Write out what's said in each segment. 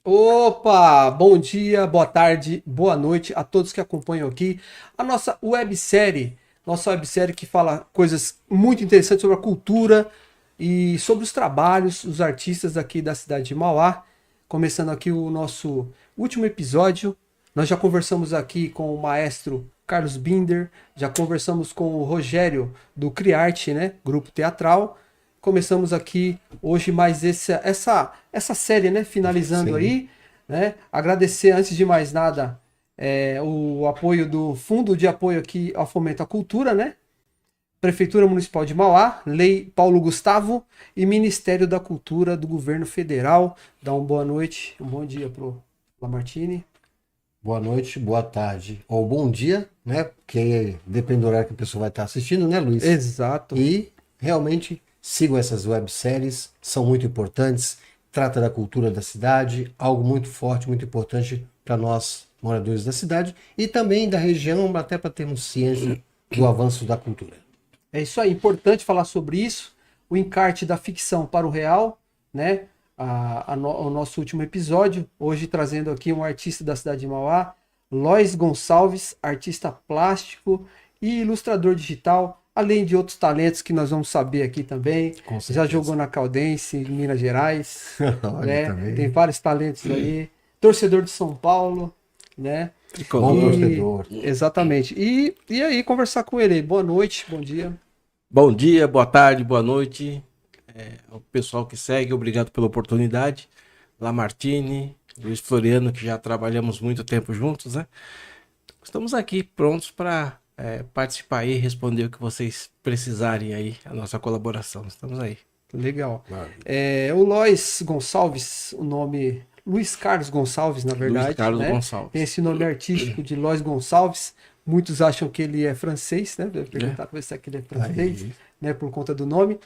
Opa, bom dia, boa tarde, boa noite a todos que acompanham aqui a nossa websérie que fala coisas muito interessantes sobre a cultura e sobre os trabalhos, os artistas aqui da cidade de Mauá. Começando aqui o nosso último episódio, nós já conversamos aqui com o maestro Carlos Binder, já conversamos com o Rogério do Criarte, né, grupo teatral. Começamos aqui hoje mais essa série, né? Finalizando Sim. aí, né? Agradecer, antes de mais nada, o apoio do Fundo de Apoio aqui ao Fomento à Cultura, né? Prefeitura Municipal de Mauá, Lei Paulo Gustavo e Ministério da Cultura do Governo Federal. Dá uma boa noite, um bom dia pro Lamartine. Boa noite, boa tarde ou bom dia, né? Porque depende do horário que a pessoa vai estar assistindo, né, Luiz? Exato. E realmente sigam essas webséries, são muito importantes. Trata da cultura da cidade, algo muito forte, muito importante para nós, moradores da cidade e também da região, até para termos ciência do avanço da cultura. É isso aí, importante falar sobre isso. O encarte da ficção para o real, né? O nosso último episódio, hoje trazendo aqui um artista da cidade de Mauá, Lois Gonçalves, artista plástico e ilustrador digital, além de outros talentos que nós vamos saber aqui também. Com Já certeza. jogou na Caldense, em Minas Gerais, Olha né? Tem também. vários talentos aí. Torcedor de São Paulo, né? Bom Tricolor. E torcedor. exatamente. E aí, conversar com ele. Boa noite, bom dia. Bom dia, boa tarde, boa noite. O pessoal que segue, obrigado pela oportunidade. Lamartine, Luiz Floriano, que já trabalhamos muito tempo juntos, né? Estamos aqui prontos para participar e responder o que vocês precisarem aí, a nossa colaboração. Estamos aí. Legal. Maravilha. O Lois Gonçalves, o nome Luiz Carlos Gonçalves, na Luiz verdade, Carlos né? Tem Gonçalves. esse nome artístico de Lois Gonçalves. Muitos acham que ele é francês, né? Deve É. perguntar para você que ele é francês, Aí, né? Por conta do nome.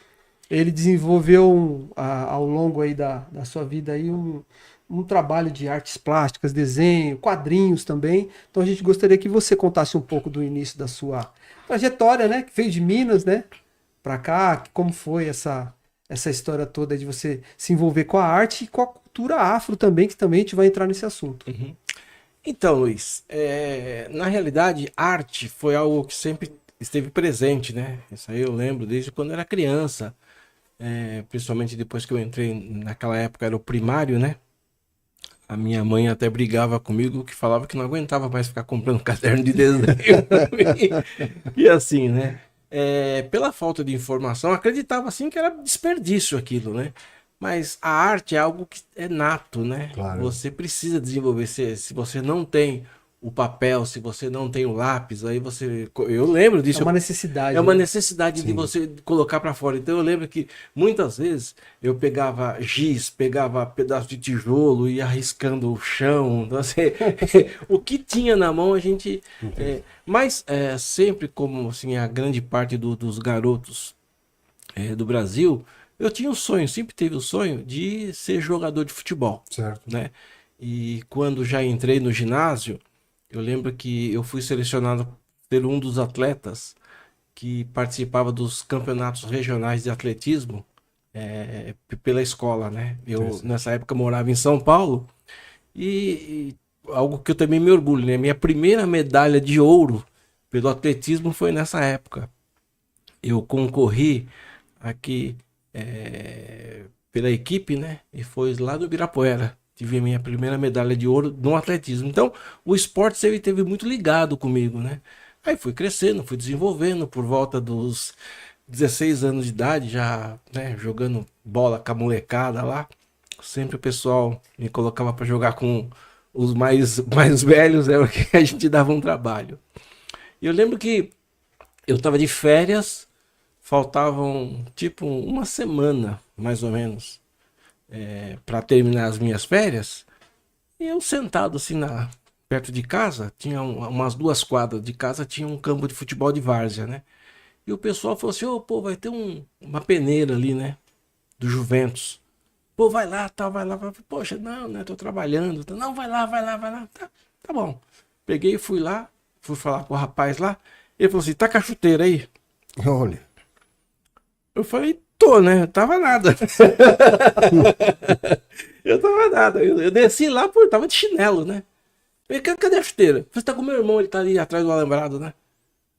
Ele desenvolveu ao longo aí da sua vida aí um trabalho de artes plásticas, desenho, quadrinhos também. Então a gente gostaria que você contasse um pouco do início da sua trajetória, né? Que veio de Minas, né? Para cá, como foi essa história toda de você se envolver com a arte e com a cultura afro também, que também a gente vai entrar nesse assunto. Uhum. Então, Luiz, na realidade, arte foi algo que sempre esteve presente, né? Isso aí eu lembro desde quando era criança. Principalmente depois que eu entrei, naquela época era o primário, né? A minha mãe até brigava comigo, que falava que não aguentava mais ficar comprando caderno de desenho pra mim. E assim, né? Pela falta de informação, acreditava assim que era desperdício aquilo, né? Mas a arte é algo que é nato, né? claro. Você precisa desenvolver. Se você não tem o papel, se você não tem o lápis, aí você. Eu lembro É disso. uma É necessidade, uma né? necessidade de Sim. você colocar para fora. Então eu lembro que muitas vezes eu pegava giz, pegava pedaço de tijolo e ia riscando o chão. Então, assim, o que tinha na mão a gente. Entendi. Sempre como assim, a grande parte dos garotos do Brasil, eu tinha o sonho, sempre teve o sonho de ser jogador de futebol, Certo. né? E quando já entrei no ginásio, eu lembro que eu fui selecionado por um dos atletas que participava dos campeonatos regionais de atletismo pela escola, né? Eu, Interessante. nessa época, morava em São Paulo e algo que eu também me orgulho, né? Minha primeira medalha de ouro pelo atletismo foi nessa época. Eu concorri aqui pela equipe, né? E foi lá do Ibirapuera. Tive a minha primeira medalha de ouro no atletismo. Então, o esporte sempre teve muito ligado comigo, né? Aí fui crescendo, fui desenvolvendo por volta dos 16 anos de idade, já, né, jogando bola com a molecada lá. Sempre o pessoal me colocava para jogar com os mais velhos, né? Porque a gente dava um trabalho. E eu lembro que eu tava de férias, faltavam tipo uma semana, mais ou menos, para terminar as minhas férias. E eu sentado assim perto de casa, tinha umas 2 quadras de casa, tinha um campo de futebol de várzea, né? E o pessoal falou assim: ô, pô, vai ter uma peneira ali, né? Do Juventus. Pô, vai lá, tal, vai lá. Eu falei, poxa, não, né? Tô trabalhando. Não, vai lá, vai lá, vai lá. Tá bom. Peguei e fui lá, fui falar com o rapaz lá. Ele falou assim: tá com a chuteira aí? Olha, Eu falei, Tô, né? Eu tava nada. Eu tava nada. Eu desci lá, pô, tava de chinelo, né? Falei, cadê a chuteira? Você tá com meu irmão, ele tá ali atrás do alambrado, né?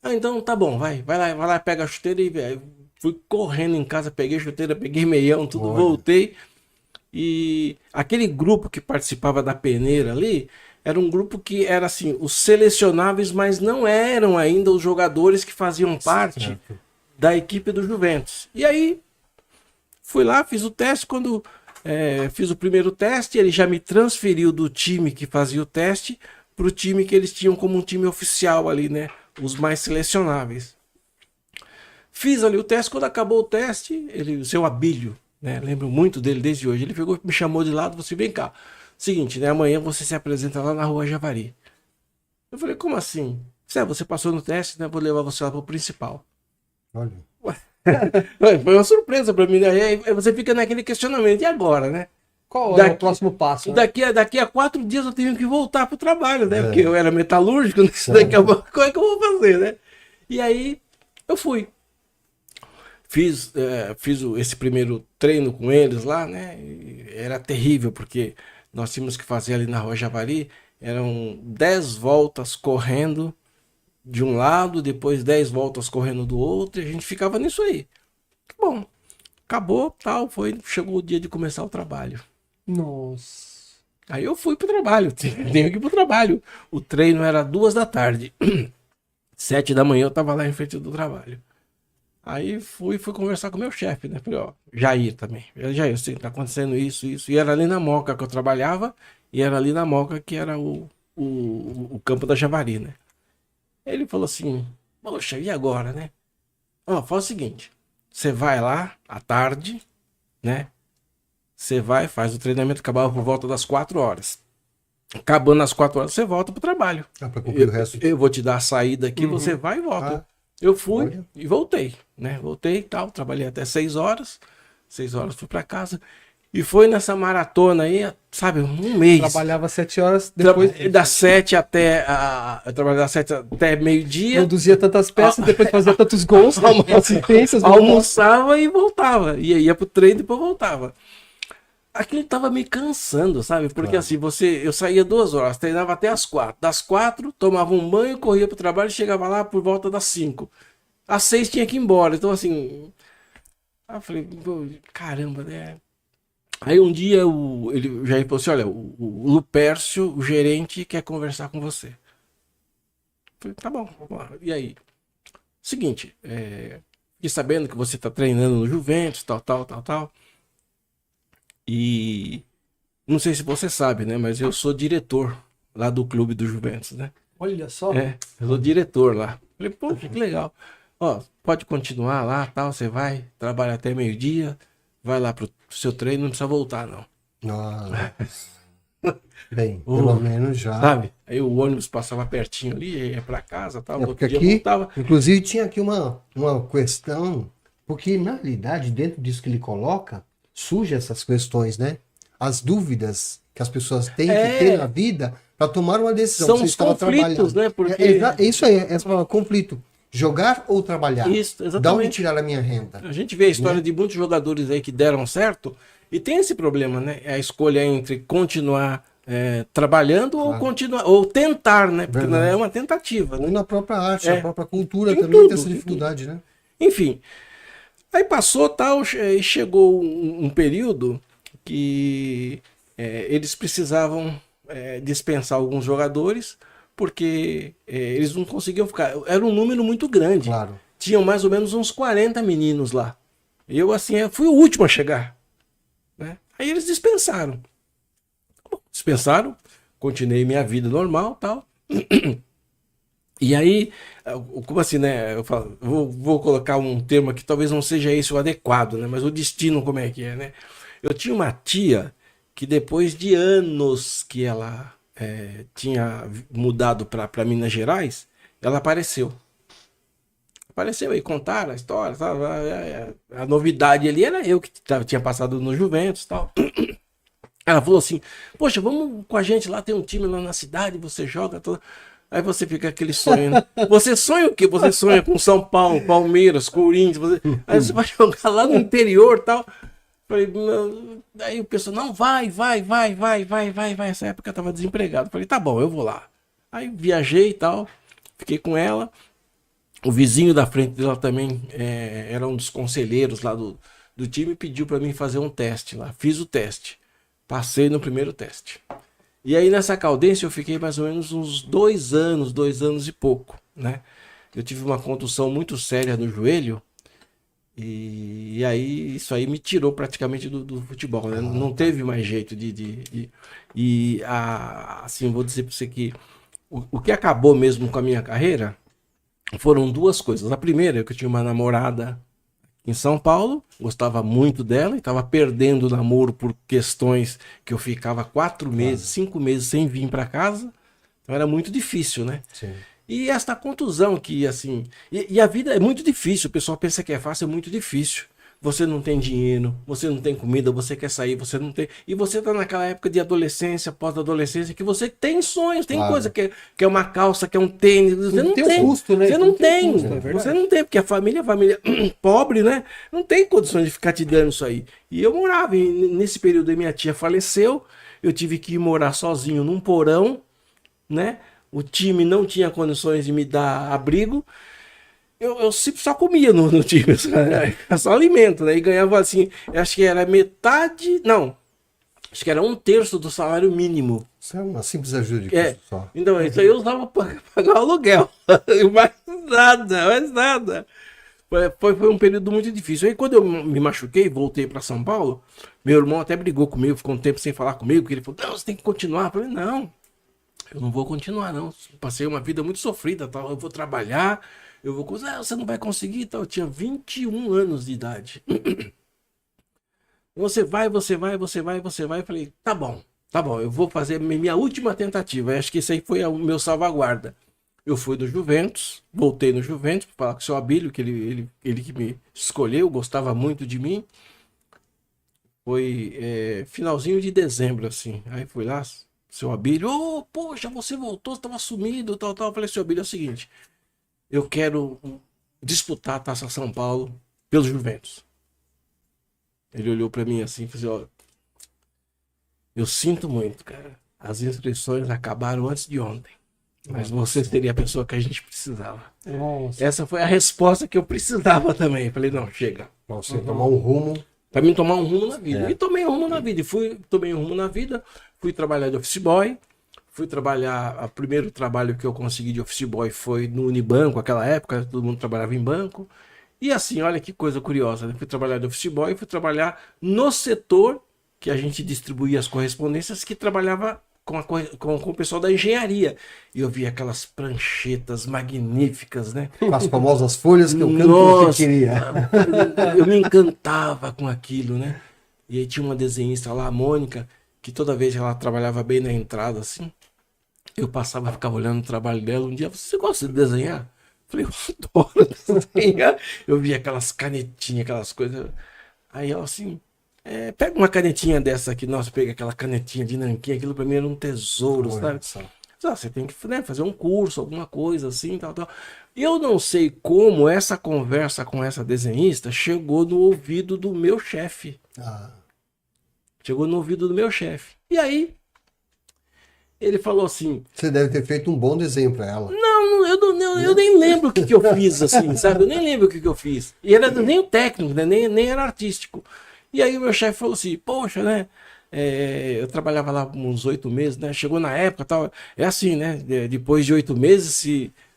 Ah, então tá bom, vai lá, pega a chuteira e aí, fui correndo em casa, peguei a chuteira, peguei meião, tudo, Olha. voltei. E aquele grupo que participava da peneira ali, era um grupo que era assim, os selecionáveis, mas não eram ainda os jogadores que faziam parte Certo. da equipe do Juventus. E aí, fui lá, fiz o teste, quando fiz o primeiro teste, ele já me transferiu do time que fazia o teste para o time que eles tinham como um time oficial ali, né? Os mais selecionáveis. Fiz ali o teste, quando acabou o teste, o seu Abílio, né? Lembro muito dele desde hoje. Ele pegou, me chamou de lado, você vem cá. Seguinte, né? Amanhã você se apresenta lá na Rua Javari. Eu falei, como assim? Você passou no teste, né? Vou levar você lá pro principal. Olha. Foi uma surpresa pra mim, né? Aí você fica naquele questionamento, e agora, né? Qual é o próximo passo? Né? Daqui a 4 dias eu tenho que voltar pro trabalho, né? É. Porque eu era metalúrgico, né? Daqui a pouco, como é que eu vou fazer, né? E aí, eu fui. Fiz esse primeiro treino com eles lá, né? E era terrível, porque nós tínhamos que fazer ali na Rua Javari, eram 10 voltas correndo de um lado, depois 10 voltas correndo do outro, e a gente ficava nisso aí. Bom, acabou, tal, chegou o dia de começar o trabalho. Nossa. Aí eu fui pro trabalho, tenho que ir pro trabalho. O treino era 2 da tarde. 7 da manhã eu tava lá em frente do trabalho. Aí fui conversar com o meu chefe, né? Falei, ó, Jair também. Jair, eu sei que tá acontecendo isso. E era ali na Moca que eu trabalhava, e era ali na Moca que era o campo da Javari, né? Ele falou assim, poxa, e agora, né? Ó, faz o seguinte, você vai lá à tarde, né? Você vai, faz o treinamento, acabava por volta das 4 horas. Acabando as 4 horas, você volta pro trabalho. Ah, para cumprir o resto. Eu vou te dar a saída aqui, você vai e volta. Eu fui Olha. e voltei, né? Voltei e tal, trabalhei até 6 horas. 6 horas fui para casa. E foi nessa maratona aí, sabe, um mês. Trabalhava 7 horas, depois Das 7 até. Eu trabalhei das 7 até meio-dia. produzia tantas peças, depois fazia tantos gols, assistências. Almoçava e voltava. Ia pro treino e depois voltava. Aquilo tava me cansando, sabe? Porque Claro. assim, eu saía 2 horas, treinava até as 4. Das 4, tomava um banho, corria pro trabalho e chegava lá por volta das 5. Às 6 tinha que ir embora. Então, assim. Aí eu falei, pô, caramba, né? Aí um dia o Jair falou assim: olha, o Lupércio, o gerente, quer conversar com você. Eu falei, tá bom, vamos lá. E aí? Seguinte, fiquei sabendo que você tá treinando no Juventus, tal. E não sei se você sabe, né? Mas eu sou diretor lá do clube do Juventus, né? Olha só. Eu sou diretor lá. Falei, pô, que legal. Ó, pode continuar lá, tal, você vai, trabalha até meio-dia, vai lá pro seu treino, não precisa voltar, não. Ah, bem, pelo menos já. Sabe? Aí o ônibus passava pertinho ali, ia pra casa, tal, É, outro porque dia aqui, voltava. inclusive, tinha aqui uma questão, porque na realidade, dentro disso que ele coloca, surgem essas questões, né? As dúvidas que as pessoas têm que ter na vida para tomar uma decisão. São Você os estava conflitos, trabalhando. né? Porque... É isso aí, essa palavra, conflito. Jogar ou trabalhar? Isso, exatamente. Da onde tirar a minha renda? A gente vê a história de muitos jogadores aí que deram certo e tem esse problema, né? É a escolha entre continuar trabalhando ou continuar, ou tentar, né? Porque não é uma tentativa, né? Ou na própria arte, na própria cultura Tem também tudo, tem essa tem dificuldade, né? Enfim, aí passou tal, e chegou um período que eles precisavam dispensar alguns jogadores porque eles não conseguiam ficar. Era um número muito grande. Claro. Tinham mais ou menos uns 40 meninos lá. Eu, assim, fui o último a chegar. Né? Aí eles dispensaram. Dispensaram, continuei minha vida normal, tal. E aí, como assim, né? Eu falo, vou colocar um termo aqui, talvez não seja esse o adequado, né? Mas o destino, como é que é, né? Eu tinha uma tia que depois de anos que ela tinha mudado para Minas Gerais, ela apareceu. Apareceu aí, contaram a história, sabe? A novidade ali era eu que tinha passado no Juventus e tal. Ela falou assim, poxa, vamos com a gente lá, tem um time lá na cidade, você joga. Tudo. Aí você fica aquele sonho, né? Você sonha o quê? Você sonha com São Paulo, Palmeiras, Corinthians. Aí você vai jogar lá no interior e tal. Falei, não. Aí o pessoal, não, vai. Essa época eu tava desempregado. Falei, tá bom, eu vou lá. Aí viajei e tal, fiquei com ela. O vizinho da frente dela também era um dos conselheiros lá do time, pediu para mim fazer um teste lá. Fiz o teste. Passei no primeiro teste. E aí nessa Caldense eu fiquei mais ou menos uns 2 anos e pouco, né? Eu tive uma contusão muito séria no joelho e aí isso aí me tirou praticamente do futebol, né? Não teve mais jeito assim, vou dizer para você que o que acabou mesmo com a minha carreira foram 2 coisas. A primeira é que eu tinha uma namorada em São Paulo, gostava muito dela e estava perdendo o namoro por questões que eu ficava 4 meses, 5 meses sem vir para casa. Então era muito difícil, né? Sim. E esta contusão que, assim... E a vida é muito difícil, o pessoal pensa que é fácil, é muito difícil. Você não tem dinheiro, você não tem comida, você quer sair, você não tem... E você tá naquela época de adolescência, pós-adolescência, que você tem sonhos, tem coisa que é uma calça, que é um tênis, você não tem. Custo, né? Você não tem, custo, é verdade. você não tem, porque a família pobre, né? Não tem condições de ficar te dando isso aí. E eu morava, nesse período aí minha tia faleceu, eu tive que ir morar sozinho num porão, né? O time não tinha condições de me dar abrigo. Eu só comia no time, só alimento, né? E ganhava assim, acho que era metade, não, acho que era 1/3 do salário mínimo. Isso é uma simples ajuda de custo só. Então, isso aí eu usava para pagar o aluguel. mais nada. Foi um período muito difícil. Aí quando eu me machuquei, voltei para São Paulo, meu irmão até brigou comigo, ficou um tempo sem falar comigo, porque ele falou, não, você tem que continuar. Eu falei, não, eu não vou continuar não. Passei uma vida muito sofrida, tal. Eu vou trabalhar, eu vou coisa, você não vai conseguir, tal. Eu tinha 21 anos de idade. Você vai. Eu falei, tá bom, eu vou fazer minha última tentativa. Eu acho que esse aí foi o meu salvaguarda. Eu fui do Juventus, voltei no Juventus para falar com o seu Abílio, que ele que me escolheu, gostava muito de mim. Foi finalzinho de dezembro, assim. Aí fui lá, seu Abílio, poxa, você voltou, você estava sumido, tal. Eu falei, seu Abílio, é o seguinte, eu quero disputar a Taça São Paulo pelo Juventus. Ele olhou para mim assim e falou, ó, eu sinto muito, cara. As inscrições acabaram antes de ontem. Mas você seria a pessoa que a gente precisava. Nossa. Essa foi a resposta que eu precisava também. Falei, não, chega. Pra você tomar um rumo. Pra mim tomar um rumo na vida. E tomei um rumo na vida. Tomei um rumo na vida. Fui trabalhar de office boy. Fui trabalhar. O primeiro trabalho que eu consegui de office boy foi no Unibanco, aquela época, todo mundo trabalhava em banco. E assim, olha que coisa curiosa, né? Fui trabalhar de office boy, fui trabalhar no setor que a gente distribuía as correspondências, que trabalhava com o pessoal da engenharia. E eu vi aquelas pranchetas magníficas, né? Com as famosas folhas que o canto Nossa, queria. eu me encantava com aquilo, né? E aí tinha uma desenhista lá, a Mônica, que toda vez ela trabalhava bem na entrada, assim, eu passava, ficava olhando o trabalho dela. Um dia, você gosta de desenhar? Falei, eu adoro desenhar. Eu vi aquelas canetinhas, aquelas coisas. Aí ela assim, pega uma canetinha dessa aqui. Nossa, pega aquela canetinha de nanquim. Aquilo pra mim era um tesouro, sabe? Você tem que fazer um curso, alguma coisa assim, tal. E eu não sei como essa conversa com essa desenhista chegou no ouvido do meu chefe. Chegou no ouvido do meu chefe. E aí, ele falou assim... Você deve ter feito um bom desenho para ela. Não, eu nem lembro o que eu fiz, assim, sabe? Eu nem lembro o que eu fiz. E era nem o técnico, né? Nem era artístico. E aí o meu chefe falou assim, poxa, né? Eu trabalhava lá uns 8 meses, né? Chegou na época, tal. É assim, né? Depois de 8 meses,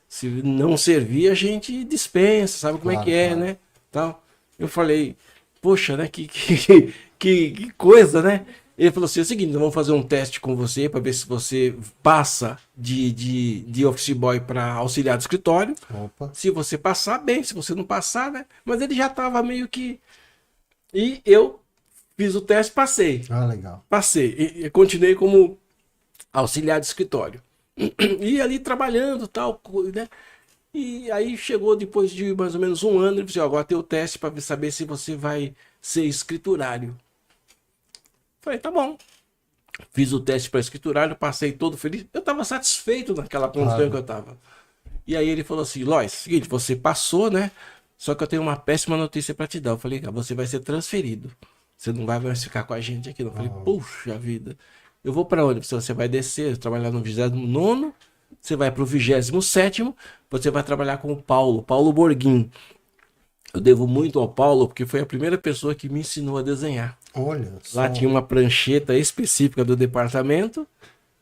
se não servir, a gente dispensa, sabe como é que é, né? Tal. Eu falei, poxa, né? Que coisa, né? Ele falou assim, é o seguinte, vamos fazer um teste com você para ver se você passa de office boy para auxiliar de escritório. Opa. Se você passar, bem. Se você não passar, né? Mas ele já estava meio que... E eu fiz o teste, passei. Legal. Passei. E continuei como auxiliar de escritório. E ali trabalhando, tal, né? E aí chegou depois de mais ou menos 1 ano, ele disse, agora tem o teste para saber se você vai ser escriturário. Falei, tá bom. Fiz o teste para escriturário, passei todo feliz. Eu estava satisfeito naquela condição que eu estava. E aí ele falou assim, Lois, seguinte, você passou, né? Só que eu tenho uma péssima notícia para te dar. Eu falei, cara, você vai ser transferido. Você não vai mais ficar com a gente aqui. Eu falei, puxa vida. Eu vou para onde? Você vai descer, trabalhar no 29º, você vai para o 27º, você vai trabalhar com o Paulo Borguin. Eu devo muito ao Paulo, porque foi a primeira pessoa que me ensinou a desenhar. Olha só. Lá tinha uma prancheta específica do departamento.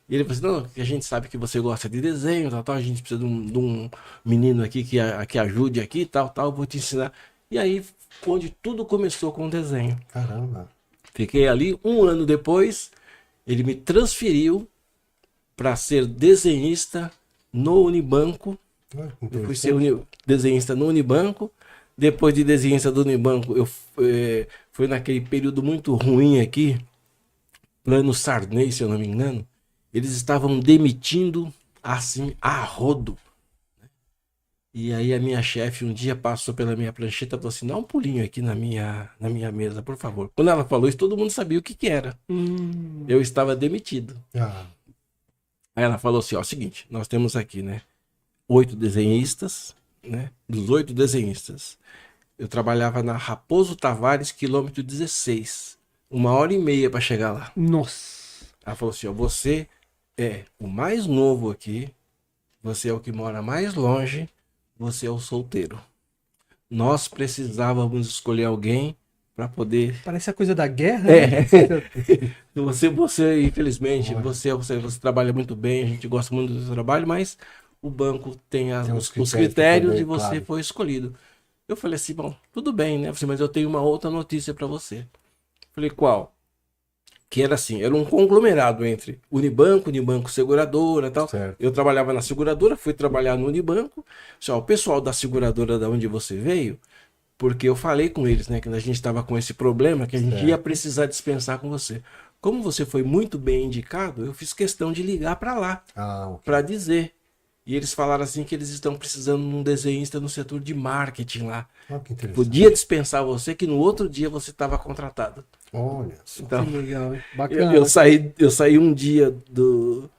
E ele falou assim, não, a gente sabe que você gosta de desenho, tal, a gente precisa de um menino aqui que ajude aqui, tal, vou te ensinar. E aí, onde tudo começou com o desenho. Caramba. Fiquei ali, um ano depois, ele me transferiu para ser desenhista no Unibanco. Eu fui ser desenhista no Unibanco. Depois de desenhista do Unibanco, foi naquele período muito ruim aqui, plano Sarney, se eu não me engano. Eles estavam demitindo assim a rodo. E aí a minha chefe um dia passou pela minha prancheta e falou assim, dá um pulinho aqui na minha mesa, por favor. Quando ela falou isso, todo mundo sabia o que era. Eu estava demitido. Aí ela falou assim, ó, seguinte, nós temos aqui, né, 8 desenhistas, né, dos 8 desenhistas. Eu trabalhava na Raposo Tavares, quilômetro 16. 1h30 para chegar lá. Nossa. Ela falou assim, ó, você é o mais novo aqui, você é o que mora mais longe, você é o solteiro. Nós precisávamos escolher alguém para poder... Parece a coisa da guerra, né? Você infelizmente, você trabalha muito bem, a gente gosta muito do seu trabalho, mas o banco tem os critérios também, e você claro. foi escolhido. Eu falei assim, bom, tudo bem, né? Mas eu tenho uma outra notícia para você. Falei, qual? Que era assim, era um conglomerado entre Unibanco Seguradora e tal. Certo. Eu trabalhava na seguradora, fui trabalhar no Unibanco. Só o pessoal da seguradora da onde você veio, porque eu falei com eles, né, que a gente estava com esse problema, que a gente ia precisar dispensar com você. Como você foi muito bem indicado, eu fiz questão de ligar para lá, para dizer. E eles falaram assim que eles estão precisando de um desenhista no setor de marketing lá. Que interessante. Podia dispensar você, que no outro dia você estava contratado. Olha só. Então, Que legal, hein? Bacana. eu saí um dia do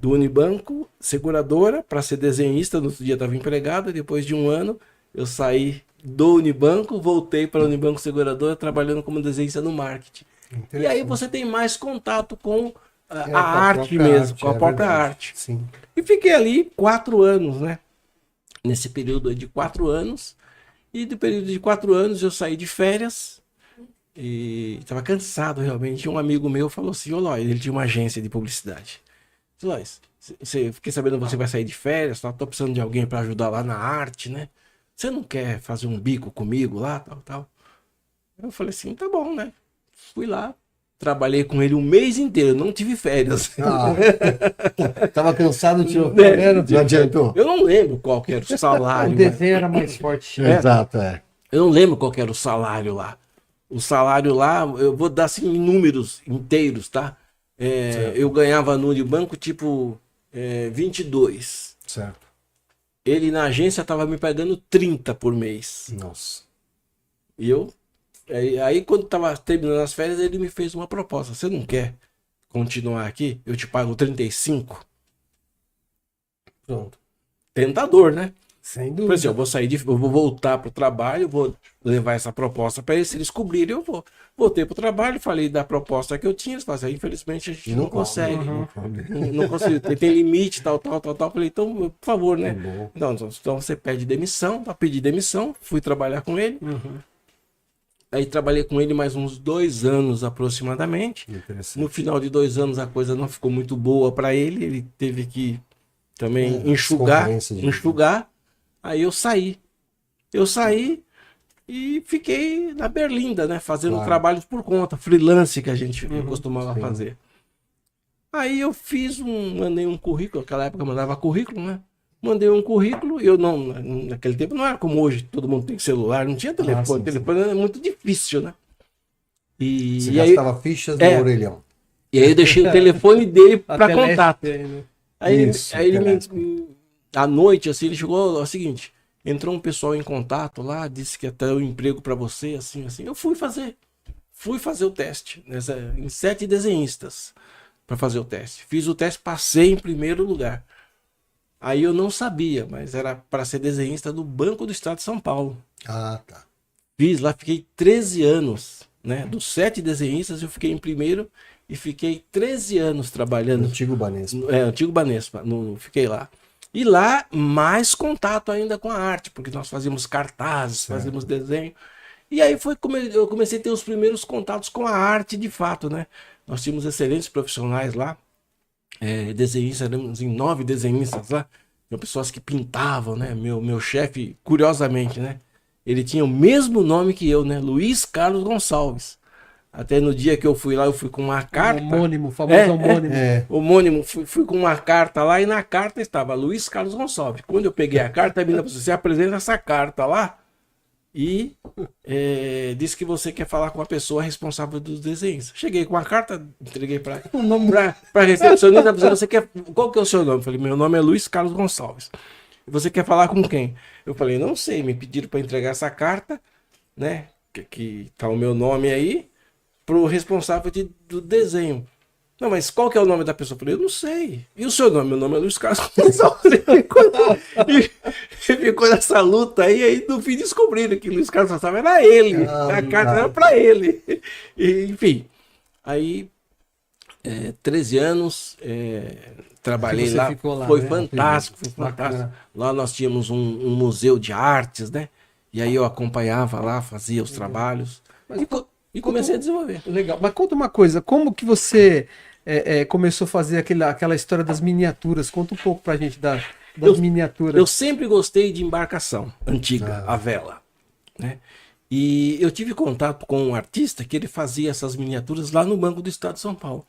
Unibanco, seguradora, para ser desenhista, no outro dia estava empregado, e depois de um ano eu saí do Unibanco, voltei para o Unibanco Seguradora, trabalhando como desenhista no marketing. E aí você tem mais contato com a arte mesmo, com a própria arte. Sim. E fiquei ali 4 anos, né? Nesse período aí de 4 anos. E do período de 4 anos eu saí de férias e estava cansado realmente. Um amigo meu falou assim, ô Lois, ele tinha uma agência de publicidade. Lois, fiquei sabendo que você vai sair de férias, tô precisando de alguém para ajudar lá na arte, né? Você não quer fazer um bico comigo lá, tal? Eu falei assim, tá bom, né? Fui lá, trabalhei com ele um mês inteiro, não tive férias. Tava cansado, tirou férias, não adiantou. Eu não lembro qual que era o salário. O desenho era mais forte. Exato, Eu não lembro qual que era o salário lá. O salário lá, eu vou dar assim em números inteiros, tá? Eu ganhava no Unibanco tipo 22. Certo. Ele na agência tava me pagando 30 por mês. Nossa. E eu... Aí quando tava terminando as férias, ele me fez uma proposta. Você não quer continuar aqui? Eu te pago 35. Pronto. Tentador, né? Sem Por dúvida. exemplo, eu vou voltar pro trabalho, vou levar essa proposta para eles, se eles cobrirem, eu vou. Voltei pro trabalho, falei da proposta que eu tinha, eles falaram assim, infelizmente a gente não consegue. Não consigo, tem limite, tal. Falei, então, por favor, né? Então você pede demissão, pedi demissão, fui trabalhar com ele. Aí trabalhei com ele mais uns 2 anos aproximadamente. No final de 2 anos a coisa não ficou muito boa para ele. Ele teve que também enxugar. Aí eu saí. E fiquei na Berlinda, né? Fazendo trabalhos por conta, freelance que a gente costumava fazer. Aí eu mandei um currículo, naquela época eu mandava currículo, né? Mandei um currículo, naquele tempo não era como hoje, todo mundo tem celular, não tinha telefone, telefone era muito difícil, né? Você e aí gastava fichas no orelhão. E aí eu deixei o telefone dele para Telesp, contato. né? Aí ele Telesp. à noite, assim, ele chegou, é o seguinte, entrou um pessoal em contato lá, disse que até o emprego para você, assim. Eu fui fazer o teste, em 7 desenhistas. para fazer o teste. Fiz o teste, passei em primeiro lugar. Aí eu não sabia, mas era para ser desenhista do Banco do Estado de São Paulo. Ah, tá. Fiz lá, fiquei 13 anos, né? Dos 7 desenhistas eu fiquei em primeiro e fiquei 13 anos trabalhando. Antigo Banespa. Antigo Banespa, fiquei lá. E lá, mais contato ainda com a arte, porque nós fazíamos cartazes, fazíamos desenho. E aí eu comecei a ter os primeiros contatos com a arte de fato, né? Nós tínhamos excelentes profissionais lá, desenhistas, éramos em 9 desenhistas lá, tinham pessoas que pintavam, né? Meu chefe, curiosamente, né? Ele tinha o mesmo nome que eu, né? Luiz Carlos Gonçalves. Até no dia que eu fui lá, eu fui com uma carta. Homônimo, famoso homônimo. Homônimo, fui com uma carta lá e na carta estava Luiz Carlos Gonçalves. Quando eu peguei a carta, a menina falou: você apresenta essa carta lá e disse que você quer falar com a pessoa responsável dos desenhos. Cheguei com a carta, entreguei para recepcionista, você quer, qual que é o seu nome? Eu falei: meu nome é Luiz Carlos Gonçalves. Você quer falar com quem? Eu falei: não sei, me pediram para entregar essa carta, né? Que tá o meu nome aí, pro responsável do desenho. Não, mas qual que é o nome da pessoa? Eu falei: eu não sei. E o seu nome? Meu nome é Luiz Carlos Gonçalves. E ficou nessa luta aí no fim descobriram que Luiz Carlos Gonçalves era ele. A carta era para ele. E, enfim, aí 13 anos, trabalhei lá, foi fantástico, foi fantástico. Bacana. Lá nós tínhamos um museu de artes, né? E aí eu acompanhava lá, fazia os trabalhos e comecei a desenvolver. Legal, mas conta uma coisa, como que você começou a fazer aquela história das miniaturas? Conta um pouco pra gente das miniaturas. Eu sempre gostei de embarcação antiga, a vela, né? E eu tive contato com um artista que ele fazia essas miniaturas lá no Banco do Estado de São Paulo.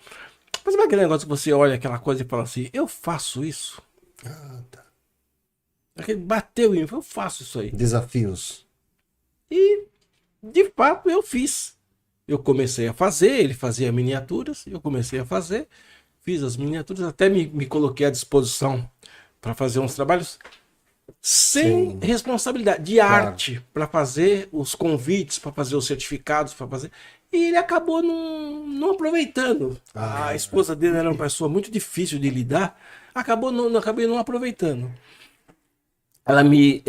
Mas sabe aquele negócio que você olha aquela coisa e fala assim: eu faço isso? Tá. Aquele bateu em mim, eu faço isso aí. Desafios. E, de fato, eu fiz. Eu comecei a fazer, ele fazia miniaturas, eu comecei a fazer, fiz as miniaturas, até me coloquei à disposição para fazer uns trabalhos sem responsabilidade, de arte, para fazer os convites, para fazer os certificados, para fazer. E ele acabou não aproveitando. A esposa dele era uma pessoa muito difícil de lidar, acabei não aproveitando. Ela me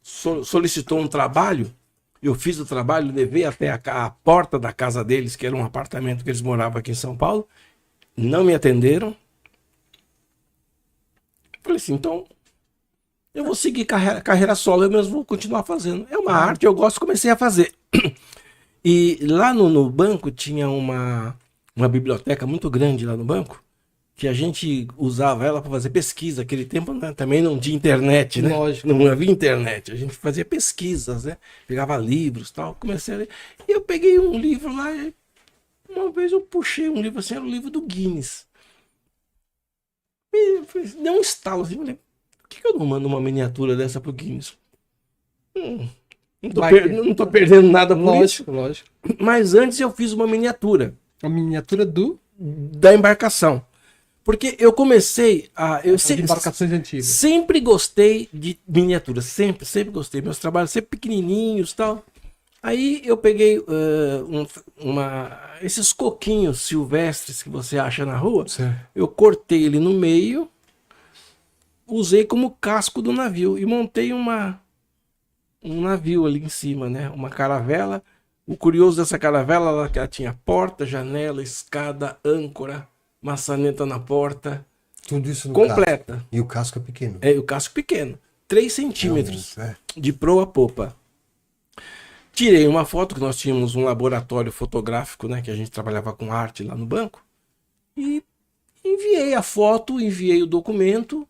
solicitou um trabalho, eu fiz o trabalho, levei até a porta da casa deles, que era um apartamento que eles moravam aqui em São Paulo, não me atenderam. Falei assim: então eu vou seguir carreira solo, eu mesmo vou continuar fazendo. É uma arte, eu gosto, comecei a fazer. E lá no banco tinha uma biblioteca muito grande lá no banco, que a gente usava ela para fazer pesquisa. Naquele tempo, né, também não tinha internet, né? Lógico. Não havia internet. A gente fazia pesquisas, né? Pegava livros e tal. Comecei a ler. E eu peguei um livro lá. E uma vez eu puxei um livro assim, era o livro do Guinness. E deu um estalo assim. Falei: por que eu não mando uma miniatura dessa pro Guinness? Não tô perdendo nada por isso. Lógico. Mas antes eu fiz uma miniatura. A miniatura da embarcação. Porque eu comecei embarcações antigas. Sempre gostei de miniaturas, sempre gostei. Meus trabalhos sempre pequenininhos e tal. Aí eu peguei esses coquinhos silvestres que você acha na rua. Certo. Eu cortei ele no meio, usei como casco do navio e montei um navio ali em cima, né? Uma caravela. O curioso dessa caravela, ela tinha porta, janela, escada, âncora, maçaneta na porta. Tudo isso no completa. Casco. E o casco é pequeno. O casco pequeno. 3 centímetros de proa a popa. Tirei uma foto, que nós tínhamos um laboratório fotográfico, né? Que a gente trabalhava com arte lá no banco. E enviei a foto, enviei o documento,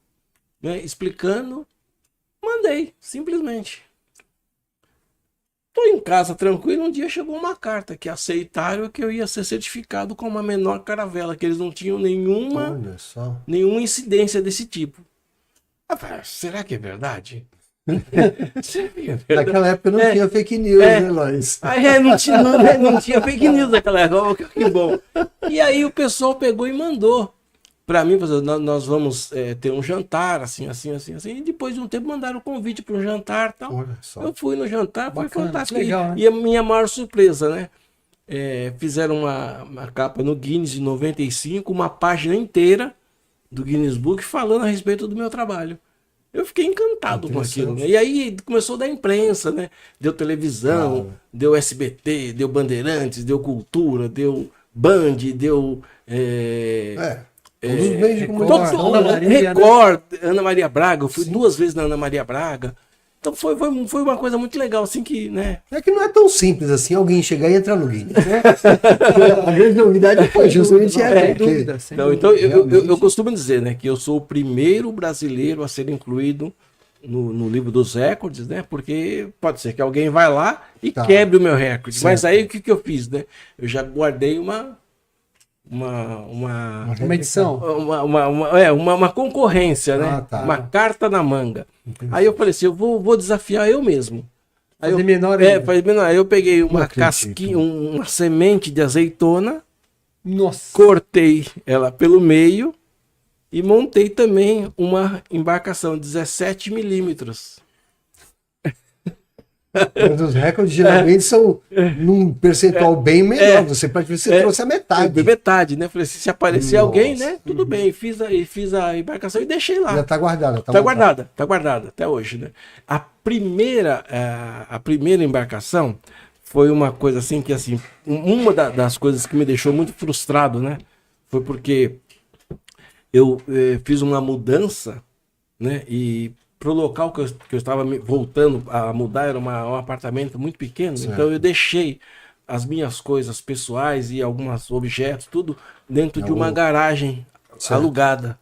né, explicando. Mandei, simplesmente. Tô em casa tranquilo, um dia chegou uma carta que aceitaram que eu ia ser certificado com uma menor caravela, que eles não tinham nenhuma incidência desse tipo. Será que é verdade? Será que é verdade? Naquela época não tinha fake news, né, Lois? Não tinha fake news naquela época, que bom. E aí o pessoal pegou e mandou para mim: nós vamos ter um jantar, assim. E depois de um tempo mandaram o convite para um jantar e tal. Eu fui no jantar, foi fantástico. Legal, né? E a minha maior surpresa, né? fizeram uma capa no Guinness em 95, uma página inteira do Guinness Book falando a respeito do meu trabalho. Eu fiquei encantado com aquilo, né? E aí começou a dar imprensa, né? Deu televisão, deu SBT, deu Bandeirantes, deu Cultura, deu Band, deu... Todos os meios de comunicação. Record, Ana Maria Braga, eu fui 2 vezes na Ana Maria Braga. Então foi uma coisa muito legal, assim que, né? É que não é tão simples assim alguém chegar e entrar no Guinness, né? A grande novidade foi justamente essa. Então eu costumo dizer, né, que eu sou o primeiro brasileiro a ser incluído no livro dos recordes, né? Porque pode ser que alguém vai lá e quebre o meu recorde. Certo. Mas aí o que eu fiz, né? Eu já guardei uma edição, uma concorrência, né? Uma carta na manga. Entendi. Aí eu falei assim, eu vou desafiar eu mesmo. Aí fazer menor ainda. Fazer menor. Aí eu peguei uma casquinha, uma semente de azeitona, nossa, cortei ela pelo meio e montei também uma embarcação 17 milímetros. Mas os recordes geralmente são num percentual bem menor. Você trouxe a metade. Metade, né? Falei assim, se aparecer alguém, né? Tudo bem. Fiz a embarcação e deixei lá. Já está guardada. Tá guardada até hoje, né? A primeira embarcação foi uma coisa assim que, assim, uma das coisas que me deixou muito frustrado, né? Foi porque eu fiz uma mudança, né? E pro local que eu estava voltando a mudar era um apartamento muito pequeno, certo. Então eu deixei as minhas coisas pessoais e alguns objetos, tudo dentro de uma garagem alugada,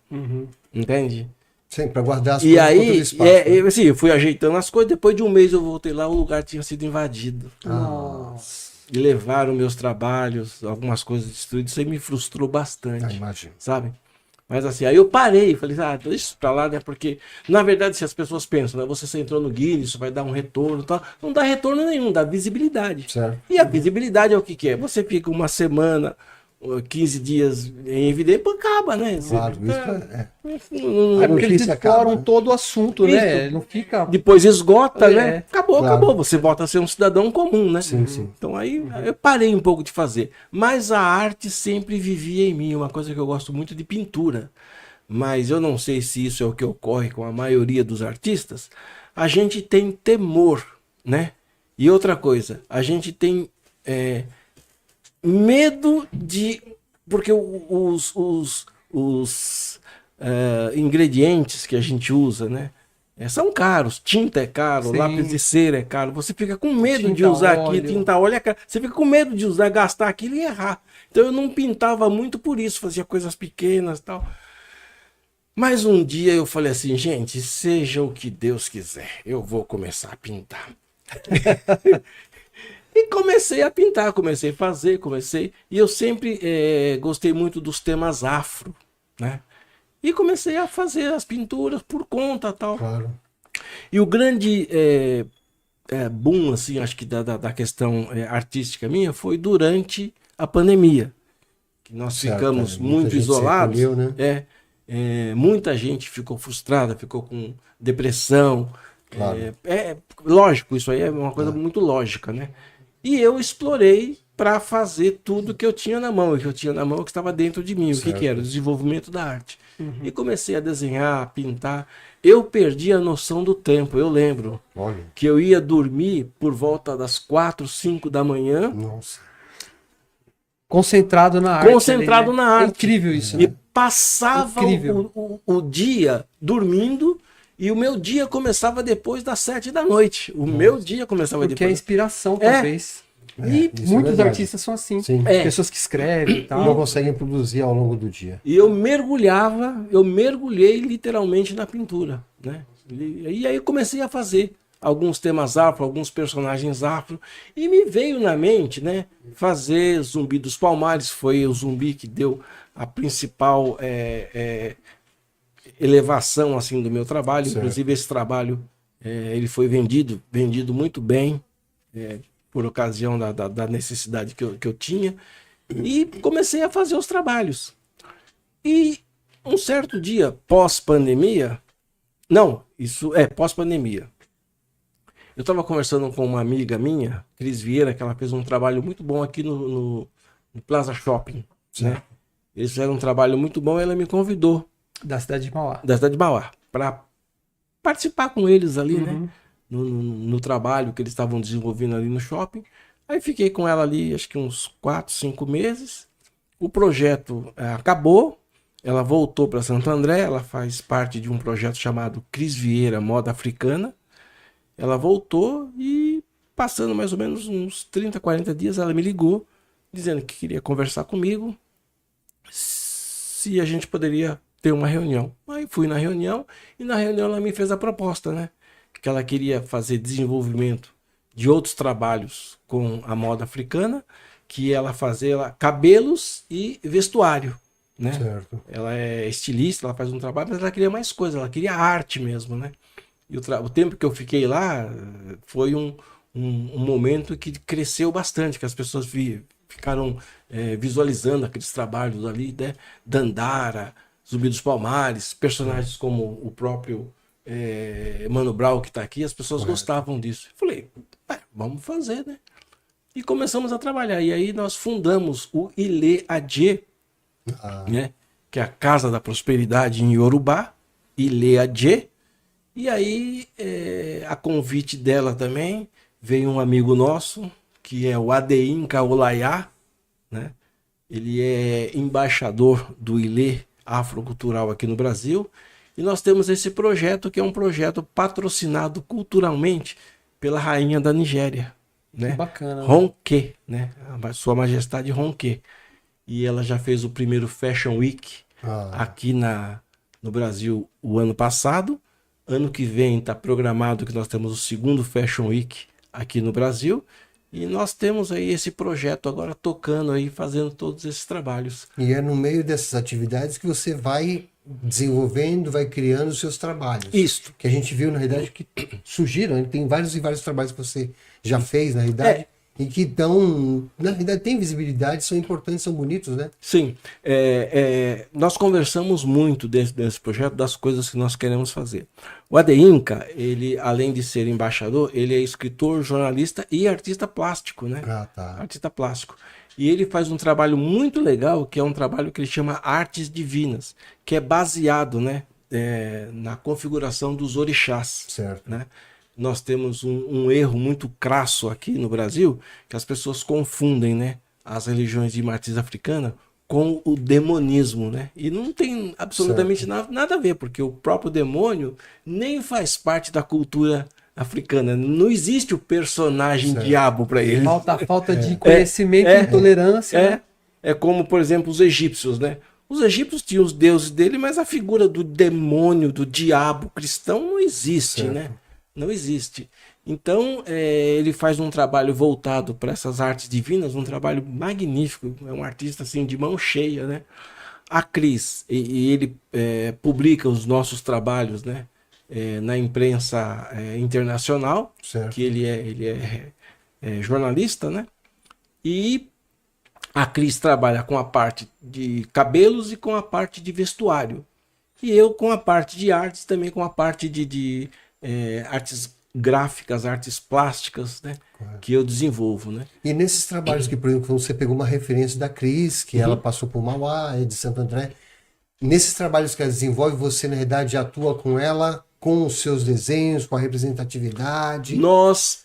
entende? Sim, para guardar as coisas. E aí, espaço, eu fui ajeitando as coisas, depois de um mês eu voltei lá, o lugar tinha sido invadido. Nossa. E levaram meus trabalhos, algumas coisas destruídas, isso aí me frustrou bastante, imagino. Sabe? Mas assim, aí eu parei, falei, deixa isso pra lá, né? Porque, na verdade, se as pessoas pensam, né? Você entrou no Guinness, isso vai dar um retorno e tal. Não dá retorno nenhum, dá visibilidade. Certo. E a visibilidade é o que é? Você fica uma semana, 15 dias em evidência, acaba, né? Claro, porque eles exploram todo o assunto, né? Não fica... Depois esgota, né? Acabou. Você volta a ser um cidadão comum, né? Sim. Então aí eu parei um pouco de fazer. Mas a arte sempre vivia em mim, uma coisa que eu gosto muito de pintura. Mas eu não sei se isso é o que ocorre com a maioria dos artistas. A gente tem temor, né? E outra coisa, a gente tem... medo de... Porque os ingredientes que a gente usa, né? São caros. Tinta é caro, Sim. Lápis de cera é caro. Você fica com medo de usar aquilo. Tinta óleo é caro. Você fica com medo de usar, gastar aquilo e errar. Então eu não pintava muito por isso. Fazia coisas pequenas e tal. Mas um dia eu falei assim, gente, seja o que Deus quiser, eu vou começar a pintar. E comecei a pintar, comecei a fazer, E eu sempre gostei muito dos temas afro, né? E comecei a fazer as pinturas por conta e tal. Claro. E o grande boom, assim, acho que da questão artística minha foi durante a pandemia. Que nós ficamos muito isolados. Recolheu, né? Muita gente ficou frustrada, ficou com depressão. Claro. Lógico, isso aí é uma coisa muito lógica, né? E eu explorei para fazer tudo que eu tinha na mão. E que eu tinha na mão que estava dentro de mim. Certo. O que era? O desenvolvimento da arte. E comecei a desenhar, a pintar. Eu perdi a noção do tempo. Eu lembro que eu ia dormir por volta das 4, 5 da manhã. Nossa. Concentrado na arte. Concentrado na arte. É incrível isso. E né? passava o dia dormindo. E o meu dia começava depois das 7 da noite. Meu dia começava Porque depois. é inspiração, talvez. E muitos artistas são assim. Sim. Pessoas que escrevem e tal. Não conseguem produzir ao longo do dia. E eu mergulhei literalmente na pintura, né? E aí eu comecei a fazer alguns temas afro, alguns personagens afro. E me veio na mente, né? Fazer Zumbi dos Palmares. Foi o Zumbi que deu a principal... elevação assim do meu trabalho, certo. Inclusive esse trabalho ele foi vendido muito bem por ocasião da necessidade que eu tinha, e comecei a fazer os trabalhos. E um certo dia pós-pandemia, pós-pandemia, Eu estava conversando com uma amiga minha, Cris Vieira, que ela fez um trabalho muito bom aqui no Plaza Shopping, né? Eles fizeram um trabalho muito bom e ela me convidou, Da cidade de Mauá. da cidade de Mauá, para participar com eles ali, né? Uhum. No trabalho que eles estavam desenvolvendo ali no shopping. Aí fiquei com ela ali, acho que uns 4, 5 meses. O projeto acabou, ela voltou para Santo André, ela faz parte de um projeto chamado Cris Vieira Moda Africana. Ela voltou e, passando mais ou menos uns 30, 40 dias, ela me ligou, dizendo que queria conversar comigo, se a gente poderia ter uma reunião. Aí fui na reunião, e na reunião ela me fez a proposta, né? Que ela queria fazer desenvolvimento de outros trabalhos com a moda africana, que ela fazia cabelos e vestuário, né? Certo. Ela é estilista, ela faz um trabalho, mas ela queria mais coisa, ela queria arte mesmo, né? E o tempo que eu fiquei lá foi um momento que cresceu bastante, que as pessoas ficaram visualizando aqueles trabalhos ali, né? Dandara, Zumbi dos Palmares, personagens como o próprio Mano Brown que está aqui, as pessoas gostavam disso. Eu falei, vamos fazer, né? E começamos a trabalhar. E aí nós fundamos o Ilê Adjê, né? Que é a Casa da Prosperidade em Yorubá, Ilê Adjê. E aí, a convite dela também, veio um amigo nosso, que é o Adeinka Olaiá, né? Ele é embaixador do Ilê Afrocultural aqui no Brasil. E nós temos esse projeto, que é um projeto patrocinado culturalmente pela rainha da Nigéria, né? Que bacana. Ronke, né? Sua Majestade Ronke. E ela já fez o primeiro Fashion Week aqui no Brasil o ano passado. Ano que vem está programado que nós temos o segundo Fashion Week aqui no Brasil. E nós temos aí esse projeto agora tocando aí, fazendo todos esses trabalhos. E é no meio dessas atividades que você vai desenvolvendo, vai criando os seus trabalhos. Isso. Que a gente viu, na realidade, que surgiram. Tem vários e vários trabalhos que você já fez, na realidade, e que dão, na realidade, tem visibilidade, são importantes, são bonitos, né? Sim. Nós conversamos muito desse projeto, das coisas que nós queremos fazer. O Adeinka, ele, além de ser embaixador, ele é escritor, jornalista e artista plástico, né? Tá. Artista plástico. E ele faz um trabalho muito legal, que é um trabalho que ele chama Artes Divinas, que é baseado, né, na configuração dos orixás. Certo. Né? Nós temos um erro muito crasso aqui no Brasil, que as pessoas confundem, né, as religiões de matriz africana com o demonismo, né? E não tem absolutamente nada a ver, porque o próprio demônio nem faz parte da cultura africana. Não existe o personagem diabo para ele. Falta de conhecimento e intolerância. Né? É como, por exemplo, os egípcios, né? Os egípcios tinham os deuses dele, mas a figura do demônio, do diabo cristão não existe, né? Não existe. Então, ele faz um trabalho voltado para essas artes divinas, um trabalho magnífico. É um artista assim de mão cheia, né? A Cris, e ele publica os nossos trabalhos, né? Na imprensa internacional, que ele é jornalista, né? E a Cris trabalha com a parte de cabelos e com a parte de vestuário. E eu com a parte de artes, também com a parte de artes gráficas, artes plásticas, né? Que eu desenvolvo, né? E nesses trabalhos que, por exemplo, você pegou uma referência da Cris, que ela passou por Mauá, de Santo André. Nesses trabalhos que ela desenvolve, você, na verdade, atua com ela, com os seus desenhos, com a representatividade? Nós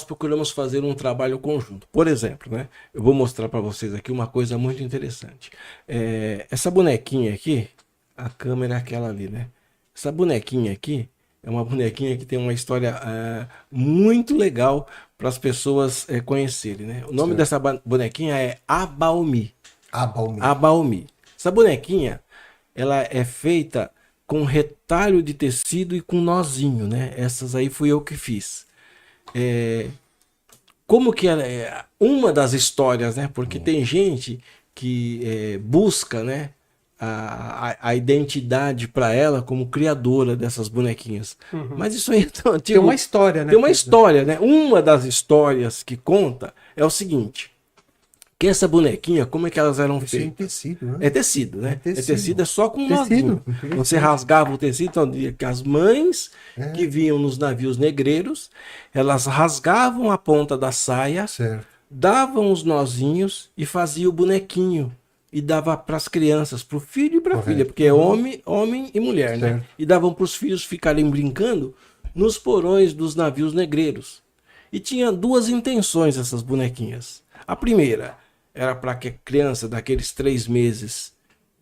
procuramos fazer um trabalho conjunto. Por exemplo, né? Eu vou mostrar para vocês aqui uma coisa muito interessante. Essa bonequinha aqui, a câmera é aquela ali, né? Essa bonequinha aqui é uma bonequinha que tem uma história muito legal para as pessoas conhecerem, né? O nome dessa bonequinha é Abaomi. Abaomi. Essa bonequinha, ela é feita com retalho de tecido e com nozinho, né? Essas aí fui eu que fiz. Como que ela é uma das histórias, né? Porque tem gente que busca, né, a identidade para ela como criadora dessas bonequinhas. Mas isso aí é tão antigo. Tem uma história, né? Tem uma história, né? Uma das histórias que conta é o seguinte. que essa bonequinha, como é que elas eram Isso é em feitas? tecido, né? É tecido, né? É É tecido. tecido, é só com um Tecido. nozinho. Você rasgava o tecido, então dizia que as mães que vinham nos navios negreiros, elas rasgavam a ponta da saia, Certo. davam os nozinhos e fazia o bonequinho. E dava para as crianças, para o filho e para a Correto. filha, porque é homem e mulher, né? Certo. E davam para os filhos ficarem brincando nos porões dos navios negreiros. E tinha duas intenções essas bonequinhas. A primeira era para que a criança daqueles 3 meses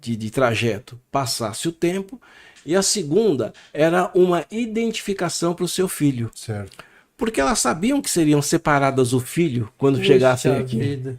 de trajeto passasse o tempo. E a segunda era uma identificação para o seu filho. Certo. Porque elas sabiam que seriam separadas o filho quando chegassem Puxa aqui. vida.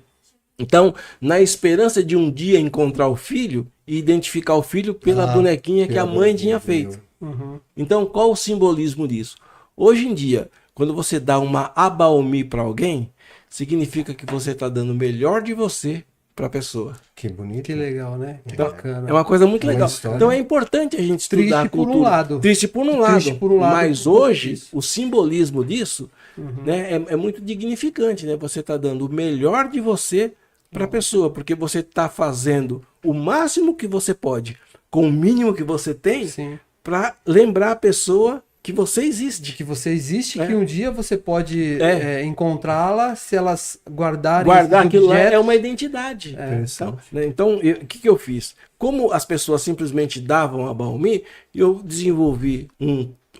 Então, na esperança de um dia encontrar o filho e identificar o filho pela bonequinha que a mãe tinha feito. Uhum. Então, qual o simbolismo disso? Hoje em dia, quando você dá uma abaomi para alguém, significa que você está dando o melhor de você para a pessoa. Que bonito. Que legal, né? Que bacana. É uma coisa muito É uma legal. história. Então é importante a gente estudar Triste a por um cultura. lado. Triste por um Triste lado. por um lado Mas por hoje, isso. o simbolismo disso né, é muito dignificante. Né? Você está dando o melhor de você para a pessoa, porque você está fazendo o máximo que você pode, com o mínimo que você tem, Sim. para lembrar a pessoa que você existe. De que você existe, É. que um dia você pode É. encontrá-la se elas guardarem Guardar esses aquilo lá objetos. é uma identidade. Interessante. Então, o que eu fiz? Como as pessoas simplesmente davam a Baumi, eu desenvolvi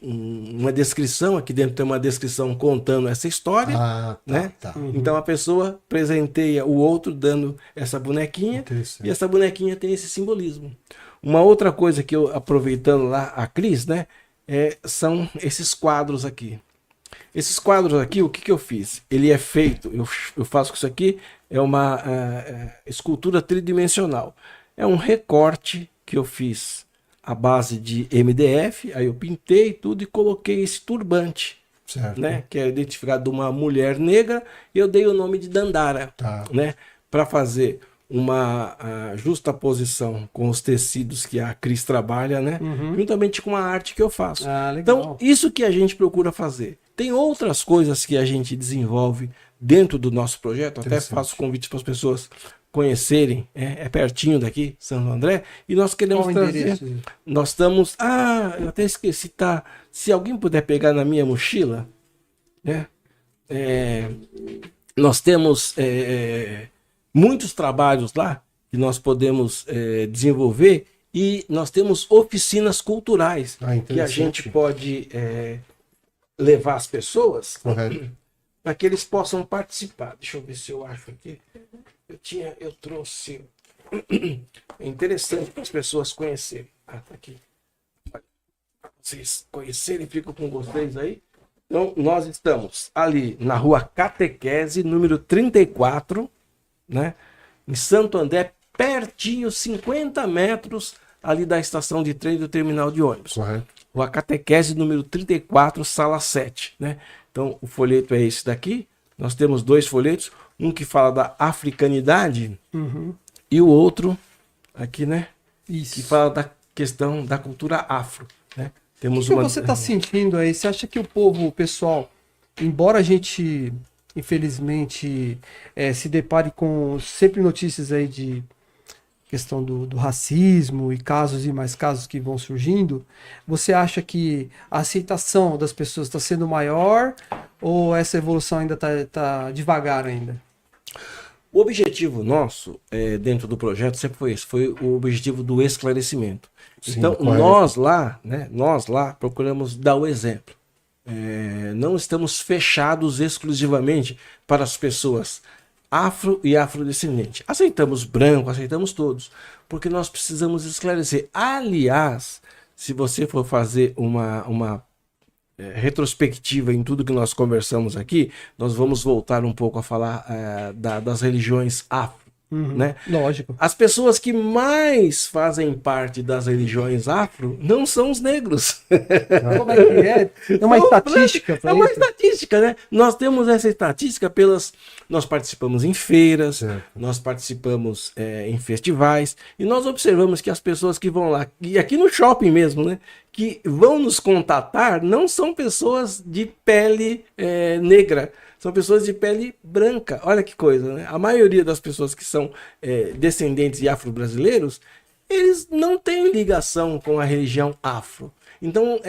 uma descrição, aqui dentro tem uma descrição contando essa história, Ah, tá, né? tá. Então a pessoa presenteia o outro dando essa bonequinha, Interessante. e essa bonequinha tem esse simbolismo. Uma outra coisa que eu, aproveitando lá a Cris, né, são esses quadros aqui. Esses quadros aqui, o que eu fiz? Ele é feito, eu faço com isso aqui, é uma escultura tridimensional. É um recorte que eu fiz à base de MDF, aí eu pintei tudo e coloquei esse turbante, Certo. né, que é identificado de uma mulher negra, e eu dei o nome de Dandara, Tá. né, para fazer uma justaposição com os tecidos que a Cris trabalha, né, juntamente com a arte que eu faço. Ah, legal. Então, isso que a gente procura fazer. Tem outras coisas que a gente desenvolve dentro do nosso projeto, até Interessante. faço convites para as pessoas conhecerem, é pertinho daqui, Santo André, e nós queremos Qual o trazer. endereço? Nós estamos. Eu até esqueci, tá? Se alguém puder pegar na minha mochila, né? Nós temos muitos trabalhos lá que nós podemos desenvolver, e nós temos oficinas culturais que a interessante. gente pode levar as pessoas Correto. para que eles possam participar. Deixa eu ver se eu acho aqui. Eu trouxe. É interessante para as pessoas conhecerem. Tá aqui. Para vocês conhecerem, fico com vocês aí. Então, nós estamos ali na rua Catequese, número 34, né? Em Santo André, pertinho, 50 metros ali da estação de trem do terminal de ônibus. Correto. Rua Catequese, número 34, sala 7, né? Então, o folheto é esse daqui. Nós temos 2 folhetos, um que fala da africanidade e o outro aqui, né? Isso. Que fala da questão da cultura afro, né? O Temos que você está sentindo aí? Você acha que o pessoal, embora a gente, infelizmente, se depare com sempre notícias aí de questão do racismo e casos e mais casos que vão surgindo, você acha que a aceitação das pessoas está sendo maior, ou essa evolução ainda está devagar ainda? O objetivo nosso dentro do projeto sempre foi esse, foi o objetivo do esclarecimento. Sim, então, correto. nós lá procuramos dar o exemplo. Não estamos fechados exclusivamente para as pessoas afro e afrodescendente. Aceitamos branco, aceitamos todos, porque nós precisamos esclarecer. Aliás, se você for fazer uma retrospectiva em tudo que nós conversamos aqui, nós vamos voltar um pouco a falar das religiões afro, né? Lógico. As pessoas que mais fazem parte das religiões afro não são os negros. Como é que é? É uma estatística para É uma isso? estatística, né? Nós temos essa estatística nós participamos em feiras, Certo. nós participamos em festivais, e nós observamos que as pessoas que vão lá, e aqui no shopping mesmo, né? Que vão nos contatar, não são pessoas de pele negra, são pessoas de pele branca. Olha que coisa, né? A maioria das pessoas que são descendentes de afro-brasileiros, eles não têm ligação com a religião afro. Então,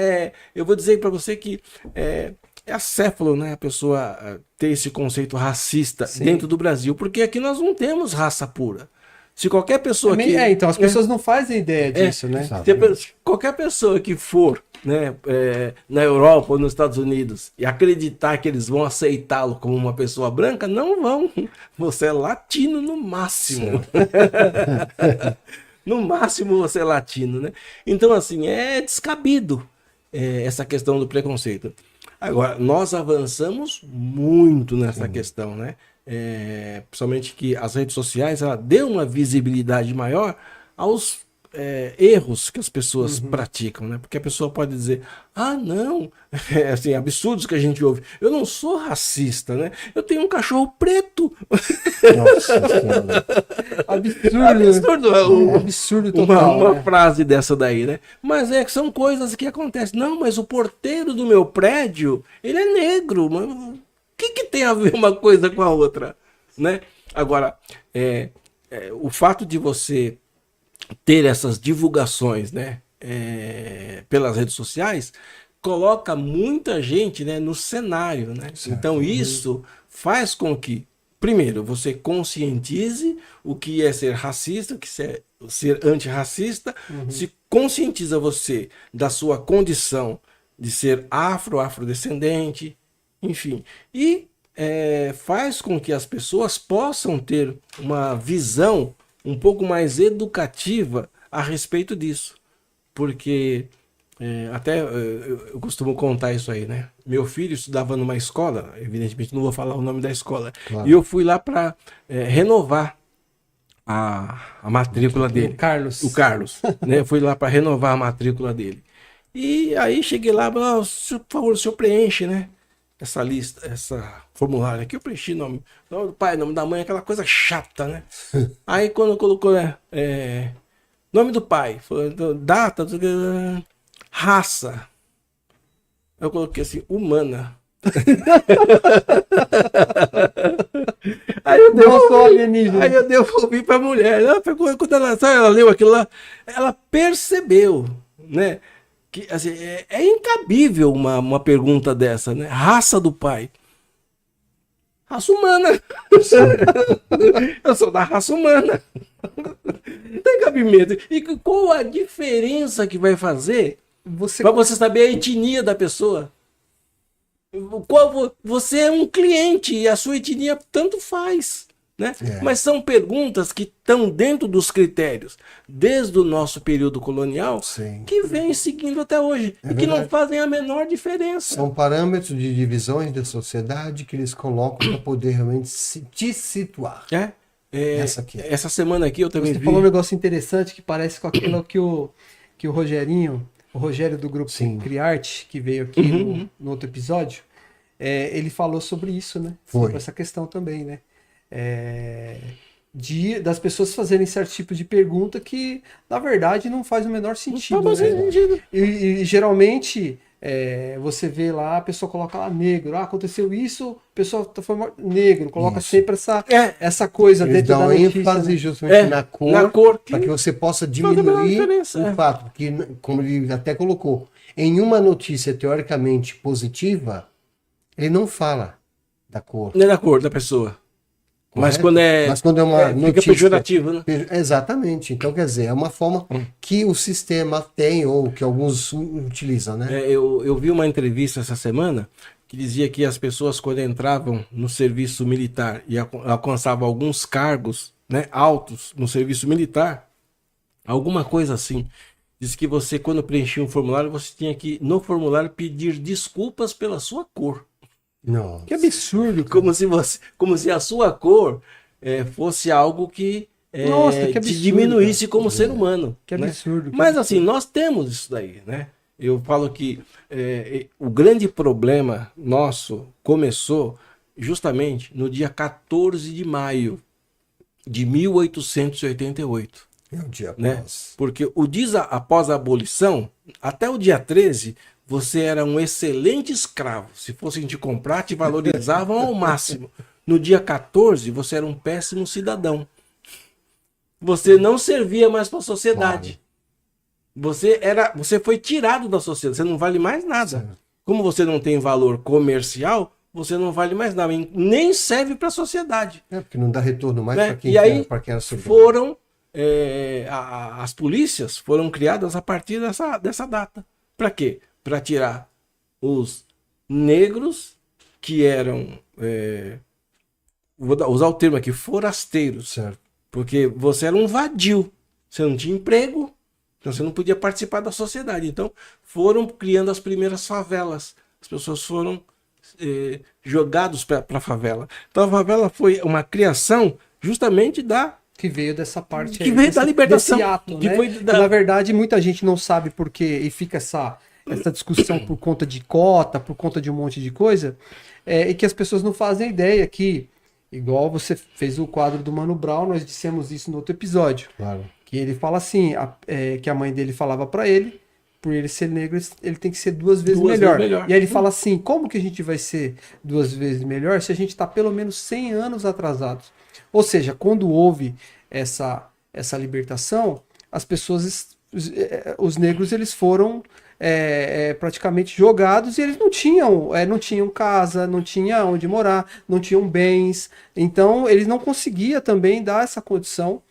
eu vou dizer para você que é acéfalo, né, a pessoa ter esse conceito racista dentro do Brasil, porque aqui nós não temos raça pura. Se qualquer pessoa então, as pessoas não fazem ideia disso, né? Se qualquer pessoa que for, né, na Europa ou nos Estados Unidos e acreditar que eles vão aceitá-lo como uma pessoa branca, não vão. Você é latino no máximo. No máximo você é latino, né? Então, assim, é descabido essa questão do preconceito. Agora, nós avançamos muito nessa questão, né? Principalmente que as redes sociais ela deu uma visibilidade maior aos erros que as pessoas praticam, né? Porque a pessoa pode dizer, não, assim, absurdos que a gente ouve. Eu não sou racista, né? Eu tenho um cachorro preto. Nossa Senhora. Absurdo. Absurdo total. Uma frase dessa daí, né? Mas são coisas que acontecem. Não, mas o porteiro do meu prédio, ele é negro. Mas o que tem a ver uma coisa com a outra, né? Agora, o fato de você ter essas divulgações, né, pelas redes sociais, coloca muita gente, né, no cenário, né? Então isso faz com que, primeiro, você conscientize o que é ser racista, o que é ser antirracista, se conscientiza você da sua condição de ser afrodescendente, enfim, e faz com que as pessoas possam ter uma visão um pouco mais educativa a respeito disso. Porque até eu costumo contar isso aí, né? Meu filho estudava numa escola, evidentemente não vou falar o nome da escola, claro. E eu fui lá para renovar a matrícula dele. O Carlos, né? Eu fui lá para renovar a matrícula dele. E aí cheguei lá, por favor, o senhor preenche, né? Essa lista, essa formulário aqui, eu preenchi nome do pai, nome da mãe, aquela coisa chata, né? Aí quando colocou, nome do pai, data, raça, eu coloquei assim, humana. Aí eu devolvi pra mulher. Ela pegou, quando ela leu aquilo lá, ela percebeu, né? Que, assim, é incabível uma pergunta dessa, né? Raça do pai. Raça humana. Eu sou da raça humana. Não tem cabimento. E qual a diferença que vai fazer para você saber a etnia da pessoa? Você é um cliente e a sua etnia tanto faz. Né? Mas são perguntas que estão dentro dos critérios desde o nosso período colonial. Sim. Que vem seguindo até hoje e que não fazem a menor diferença. São parâmetros de divisões da sociedade que eles colocam para poder realmente te situar. Essa semana aqui eu também vi. Falou um negócio interessante que parece com aquilo que o Rogério do grupo Criarte, que veio aqui no outro episódio, ele falou sobre isso, né? Sobre essa questão também, né? Das pessoas fazerem certo tipo de pergunta que, na verdade, não faz o menor sentido. Não faz sentido. E geralmente, você vê lá, a pessoa coloca lá negro. Aconteceu isso, a pessoa foi negro. Coloca sempre essa coisa eles dentro da notícia. Eles dão ênfase justamente na cor para que você possa diminuir o fato. Porque, como ele até colocou, em uma notícia teoricamente positiva, ele não fala da cor. Não é da cor da pessoa. Mas quando é uma notícia, fica pejorativo, né? Exatamente. Então, quer dizer, é uma forma que o sistema tem ou que alguns utilizam, né? Eu vi uma entrevista essa semana que dizia que as pessoas, quando entravam no serviço militar e alcançavam alguns cargos, né, altos no serviço militar, alguma coisa assim, diz que você, quando preenchia um formulário, você tinha que, no formulário, pedir desculpas pela sua cor. Não. Que absurdo. Como se a sua cor fosse algo que, te diminuísse como ser humano. Que absurdo. Mas assim, nós temos isso daí, né? Eu falo que o grande problema nosso começou justamente no dia 14 de maio de 1888. É o dia após. Né? Porque o dia após a abolição, até o dia 13, você era um excelente escravo. Se fossem te comprar, te valorizavam ao máximo. No dia 14, você era um péssimo cidadão. Você não servia mais para a sociedade. Você foi tirado da sociedade, você não vale mais nada. Certo. Como você não tem valor comercial, você não vale mais nada, nem serve para a sociedade. Porque não dá retorno mais Né? para quem, E aí para quem era seu dono. foram as polícias foram criadas a partir dessa data. Para quê? Para tirar os negros que eram, vou usar o termo aqui, forasteiros. Certo. Porque você era um vadio, você não tinha emprego, então você não podia participar da sociedade. Então foram criando as primeiras favelas. As pessoas foram jogados para a favela. Então a favela foi uma criação justamente que veio dessa parte que veio da libertação, desse ato, que né? foi da... Na verdade, muita gente não sabe por quê, e fica essa discussão por conta de cota, por conta de um monte de coisa, e que as pessoas não fazem ideia que, igual você fez o quadro do Mano Brown, nós dissemos isso no outro episódio, Claro. que ele fala assim, que a mãe dele falava pra ele, por ele ser negro, ele tem que ser duas vezes melhor. E aí ele fala assim, como que a gente vai ser 2 vezes melhor se a gente está pelo menos 100 anos atrasados? Ou seja, quando houve essa libertação, as pessoas, os negros, eles foram praticamente jogados e eles não tinham casa, não tinham onde morar, não tinham bens. Então, eles não conseguiam também dar essa condição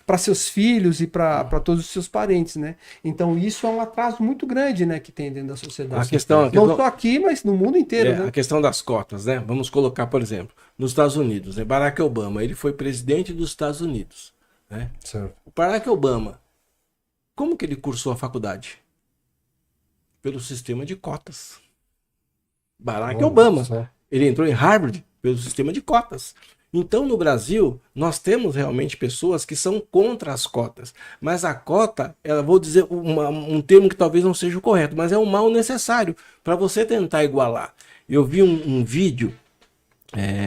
para seus filhos e para todos os seus parentes, né? Então, isso é um atraso muito grande, né, que tem dentro da sociedade. Não só aqui, mas no mundo inteiro, né? A questão das cotas, né? Vamos colocar, por exemplo, nos Estados Unidos, né? Barack Obama, ele foi presidente dos Estados Unidos, né? Certo. O Barack Obama, como que ele cursou a faculdade? Pelo sistema de cotas. Barack Obama, ele entrou em Harvard pelo sistema de cotas. Então, no Brasil, nós temos realmente pessoas que são contra as cotas. Mas a cota, vou dizer um termo que talvez não seja o correto, mas é um mal necessário para você tentar igualar. Eu vi um vídeo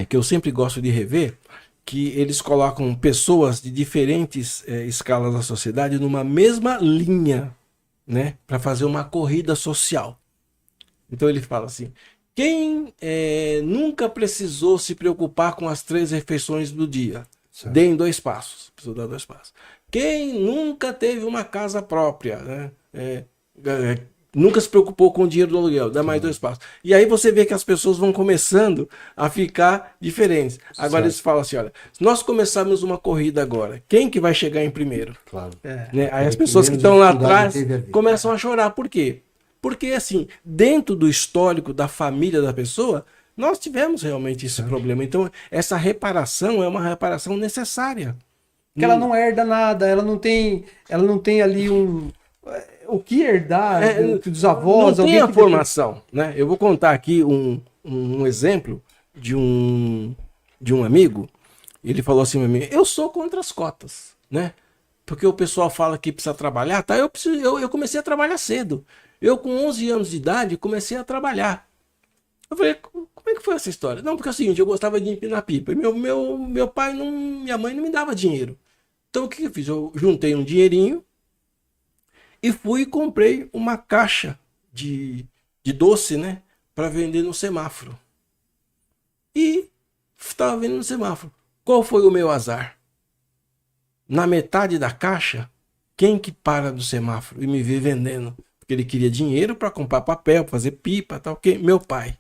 que eu sempre gosto de rever, que eles colocam pessoas de diferentes escalas da sociedade numa mesma linha, né, para fazer uma corrida social. Então ele fala assim: quem nunca precisou se preocupar com as 3 refeições do dia? Certo. Deem 2 passos. Preciso dar 2 passos. Quem nunca teve uma casa própria, né? Nunca se preocupou com o dinheiro do aluguel? Dá mais 2 passos. E aí você vê que as pessoas vão começando a ficar diferentes. Agora certo. Eles falam assim, olha, se nós começarmos uma corrida agora, quem que vai chegar em primeiro? Claro. Né? Aí as pessoas que estão lá atrás começam a chorar. Por quê? Porque, assim, dentro do histórico da família da pessoa, nós tivemos realmente esse problema. Então, essa reparação é uma reparação necessária. Porque ela não herda nada, ela não tem ali o que herdar dos avós. Não tem a formação, né? Eu vou contar aqui um exemplo de um amigo. Ele falou assim pra mim: eu sou contra as cotas, né? Porque o pessoal fala que precisa trabalhar, tá? Eu comecei a trabalhar cedo. Eu, com 11 anos de idade, comecei a trabalhar. Eu falei, como é que foi essa história? Não, porque é o seguinte, eu gostava de empinar pipa. E meu pai, minha mãe não me dava dinheiro. Então, o que eu fiz? Eu juntei um dinheirinho e fui e comprei uma caixa de doce, né? Para vender no semáforo. E estava vendendo no semáforo. Qual foi o meu azar? Na metade da caixa, quem que para do semáforo e me vê vendendo? Porque ele queria dinheiro para comprar papel, fazer pipa, tal, que meu pai.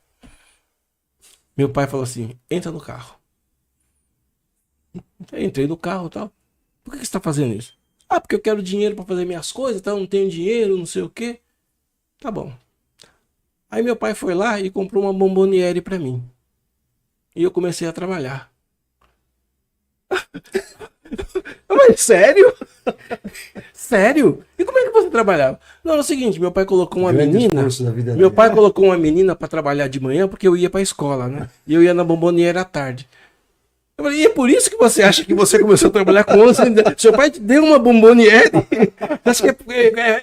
Meu pai falou assim: entra no carro. Eu entrei no carro, tal. Por que você está fazendo isso? Ah, porque eu quero dinheiro para fazer minhas coisas, tal, não tenho dinheiro, não sei o quê. Tá bom. Aí meu pai foi lá e comprou uma bomboniere para mim. E eu comecei a trabalhar. Mas sério? Sério? E como é que você trabalhava? Não, é o seguinte, meu pai colocou uma menina. Meu pai colocou uma menina para trabalhar de manhã porque eu ia para a escola, né? E eu ia na bomboniere à tarde. Eu falei, e é por isso que você acha que você começou a trabalhar com 11 anos? Seu pai te deu uma bomboniere? Acho que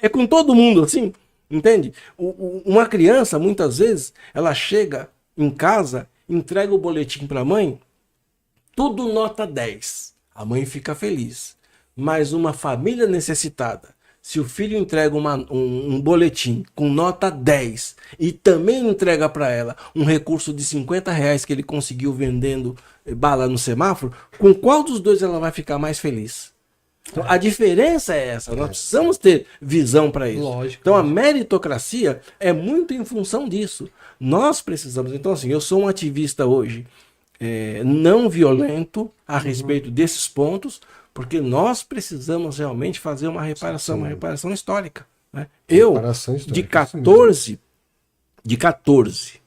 é com todo mundo, assim, entende? Uma criança, muitas vezes, ela chega em casa, entrega o boletim para a mãe, tudo nota 10. A mãe fica feliz. Mas uma família necessitada, Se o filho entrega um boletim com nota 10 e também entrega para ela um recurso de R$ 50 que ele conseguiu vendendo bala no semáforo, com qual dos dois ela vai ficar mais feliz? Então, a diferença é essa. Nós precisamos ter visão para isso. Lógico. Então, a meritocracia é muito em função disso. Nós precisamos. Então, assim, eu sou um ativista hoje não violento a respeito desses pontos, porque nós precisamos realmente fazer uma reparação histórica. Né? Eu,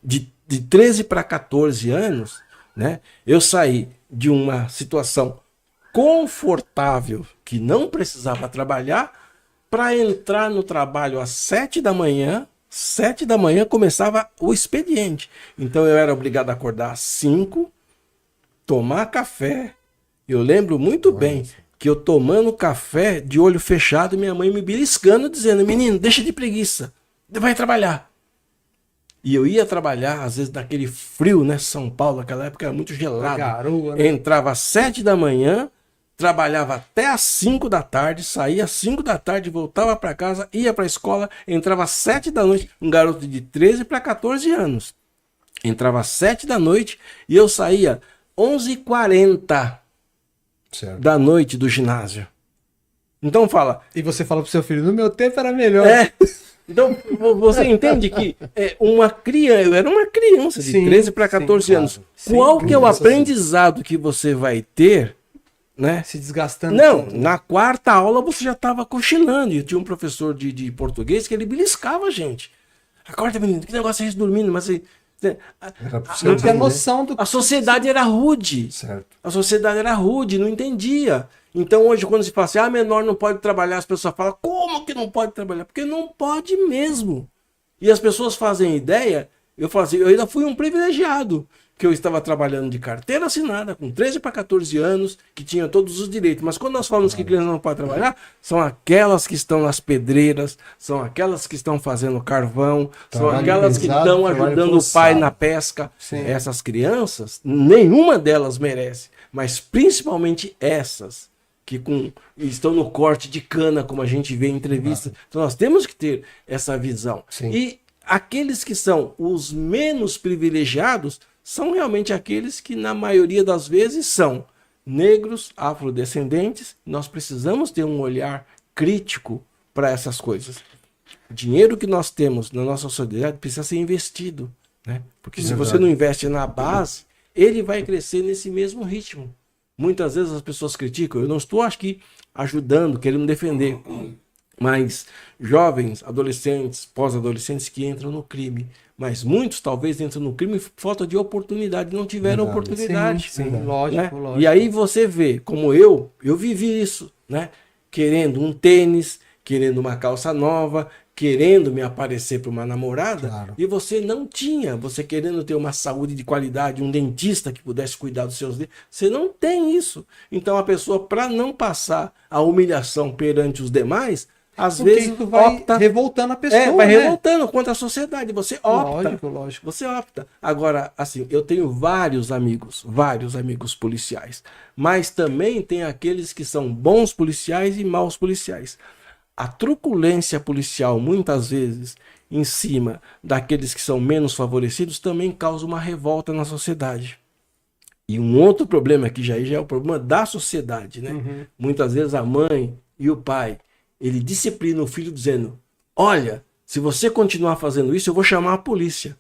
de 13 para 14 anos, né, eu saí de uma situação confortável, que não precisava trabalhar, para entrar no trabalho às 7 da manhã. 7 da manhã começava o expediente. Então eu era obrigado a acordar às 5, tomar café. Eu lembro muito bem que eu tomando café de olho fechado, minha mãe me beliscando, dizendo: menino, deixa de preguiça, vai trabalhar. E eu ia trabalhar, às vezes naquele frio, né? São Paulo, naquela época era muito gelado. Garoa, né? Entrava às 7 da manhã, trabalhava até às 5 da tarde, saía às 5 da tarde, voltava para casa, ia para a escola, entrava às 7 da noite, um garoto de 13 para 14 anos. Entrava às 7 da noite e eu saía 11h40 da noite do ginásio. Então fala... E você fala pro seu filho, no meu tempo era melhor. Então você entende que eu era uma criança de 13 para 14 anos. Qual que é o aprendizado que você vai ter, né? Se desgastando. Não, tanto. na quarta aula você já estava cochilando. E eu tinha um professor de português que ele beliscava a gente. Acorda, menino, que negócio é esse dormindo? Mas Não tinha noção do... A sociedade era rude. Certo. A sociedade era rude, não entendia. Então hoje quando se fala assim, menor não pode trabalhar, as pessoas falam, como que não pode trabalhar? Porque não pode mesmo. E as pessoas fazem ideia, eu falo assim, eu ainda fui um privilegiado, que eu estava trabalhando de carteira assinada, com 13 para 14 anos, que tinha todos os direitos. Mas quando nós falamos que criança não pode trabalhar, são aquelas que estão nas pedreiras, são aquelas que estão fazendo carvão, são aquelas que estão ajudando o pai na pesca. Sim. Essas crianças, nenhuma delas merece, mas principalmente essas que estão no corte de cana, como a gente vê em entrevistas. Então nós temos que ter essa visão. Sim. E aqueles que são os menos privilegiados são realmente aqueles que, na maioria das vezes, são negros, afrodescendentes. Nós precisamos ter um olhar crítico para essas coisas. O dinheiro que nós temos na nossa sociedade precisa ser investido, né? Porque se você não investe na base, ele vai crescer nesse mesmo ritmo. Muitas vezes as pessoas criticam, eu não estou aqui ajudando, querendo defender, mas jovens, adolescentes, pós-adolescentes que entram no crime, mas muitos talvez entram no crime por falta de oportunidade, não tiveram oportunidade. Sim, né? lógico. E aí você vê, como eu vivi isso, né? Querendo um tênis, querendo uma calça nova, querendo me aparecer para uma namorada, e você não tinha, você querendo ter uma saúde de qualidade, um dentista que pudesse cuidar dos seus dentes, você não tem isso. Então a pessoa, para não passar a humilhação perante os demais, às vezes vai opta, revoltando a pessoa, vai né? revoltando contra a sociedade, você opta. Lógico. Você opta. Agora, assim, eu tenho vários amigos policiais, mas também tem aqueles que são bons policiais e maus policiais. A truculência policial, muitas vezes, em cima daqueles que são menos favorecidos, também causa uma revolta na sociedade. E um outro problema, que já é o problema da sociedade, né? Muitas vezes a mãe e o pai, ele disciplina o filho dizendo, olha, se você continuar fazendo isso, eu vou chamar a polícia.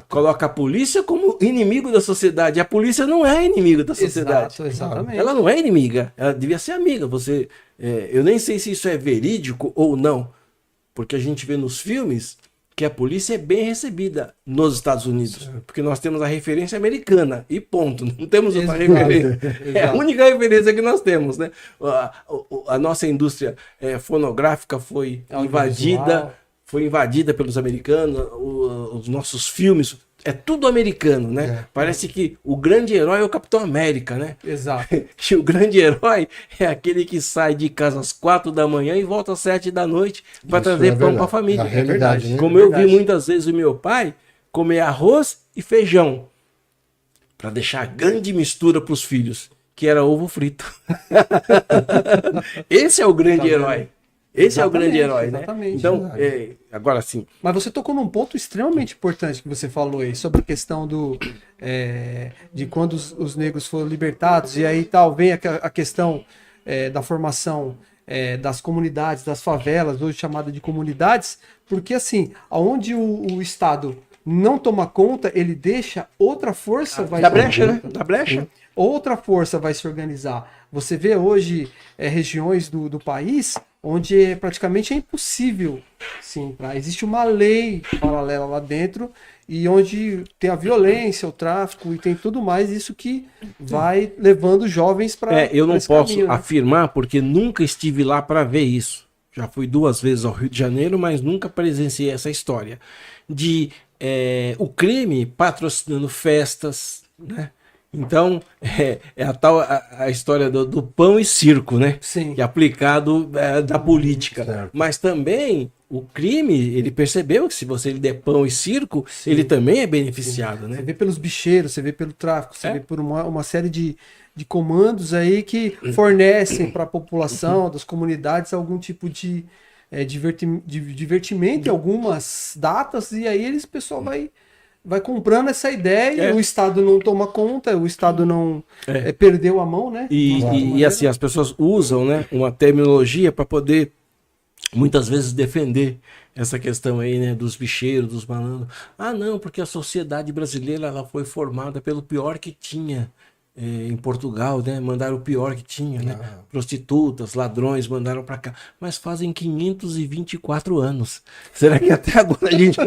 Coloca a polícia como inimigo da sociedade. A polícia não é inimigo da sociedade. Exatamente. Ela não é inimiga, ela devia ser amiga. Eu nem sei se isso é verídico ou não, porque a gente vê nos filmes que a polícia é bem recebida nos Estados Unidos, porque nós temos a referência americana e ponto, não temos outra referência. É a única referência que nós temos, né? A nossa indústria fonográfica foi invadida pelos americanos, os nossos filmes, é tudo americano, né? Parece que o grande herói é o Capitão América, né? Exato. E o grande herói é aquele que sai de casa às 4 da manhã e volta às 7 da noite para trazer pão para a família. É verdade, né? Como eu vi muitas vezes o meu pai comer arroz e feijão para deixar grande mistura para os filhos, que era ovo frito. Esse é o grande herói. Esse é o grande Exatamente, herói, né? exatamente. Então, agora sim. Mas você tocou num ponto extremamente importante que você falou aí, sobre a questão de quando os negros foram libertados, e aí tal, vem a questão da formação das comunidades, das favelas, hoje chamada de comunidades, porque assim, aonde o Estado não toma conta, ele deixa outra força vai Da tomar brecha, né? conta. Da brecha. Outra força vai se organizar. Você vê hoje regiões do país onde praticamente é impossível, sim, existe uma lei paralela lá dentro e onde tem a violência, o tráfico e tem tudo mais, isso que vai levando jovens para Eu não esse posso caminho, né? afirmar porque nunca estive lá para ver isso. Já fui 2 vezes ao Rio de Janeiro, mas nunca presenciei essa história de o crime patrocinando festas, né? Então, a história do pão e circo, né? Sim. Que é aplicado da política. Certo. Mas também o crime, ele percebeu que se você lhe der pão e circo, Sim. ele também é beneficiado, Você né? vê pelos bicheiros, você vê pelo tráfico, você vê por uma série de comandos aí que fornecem para a população das comunidades algum tipo de divertimento em algumas datas, e aí o pessoal vai comprando essa ideia, o Estado não toma conta, o Estado não perdeu a mão, né? E assim, as pessoas usam, né, uma terminologia para poder muitas vezes defender essa questão aí, né, dos bicheiros, dos malandros. Ah, não, porque a sociedade brasileira ela foi formada pelo pior que tinha em Portugal, né? Mandaram o pior que tinha, né? Prostitutas, ladrões, mandaram para cá. Mas fazem 524 anos. Será que até agora a gente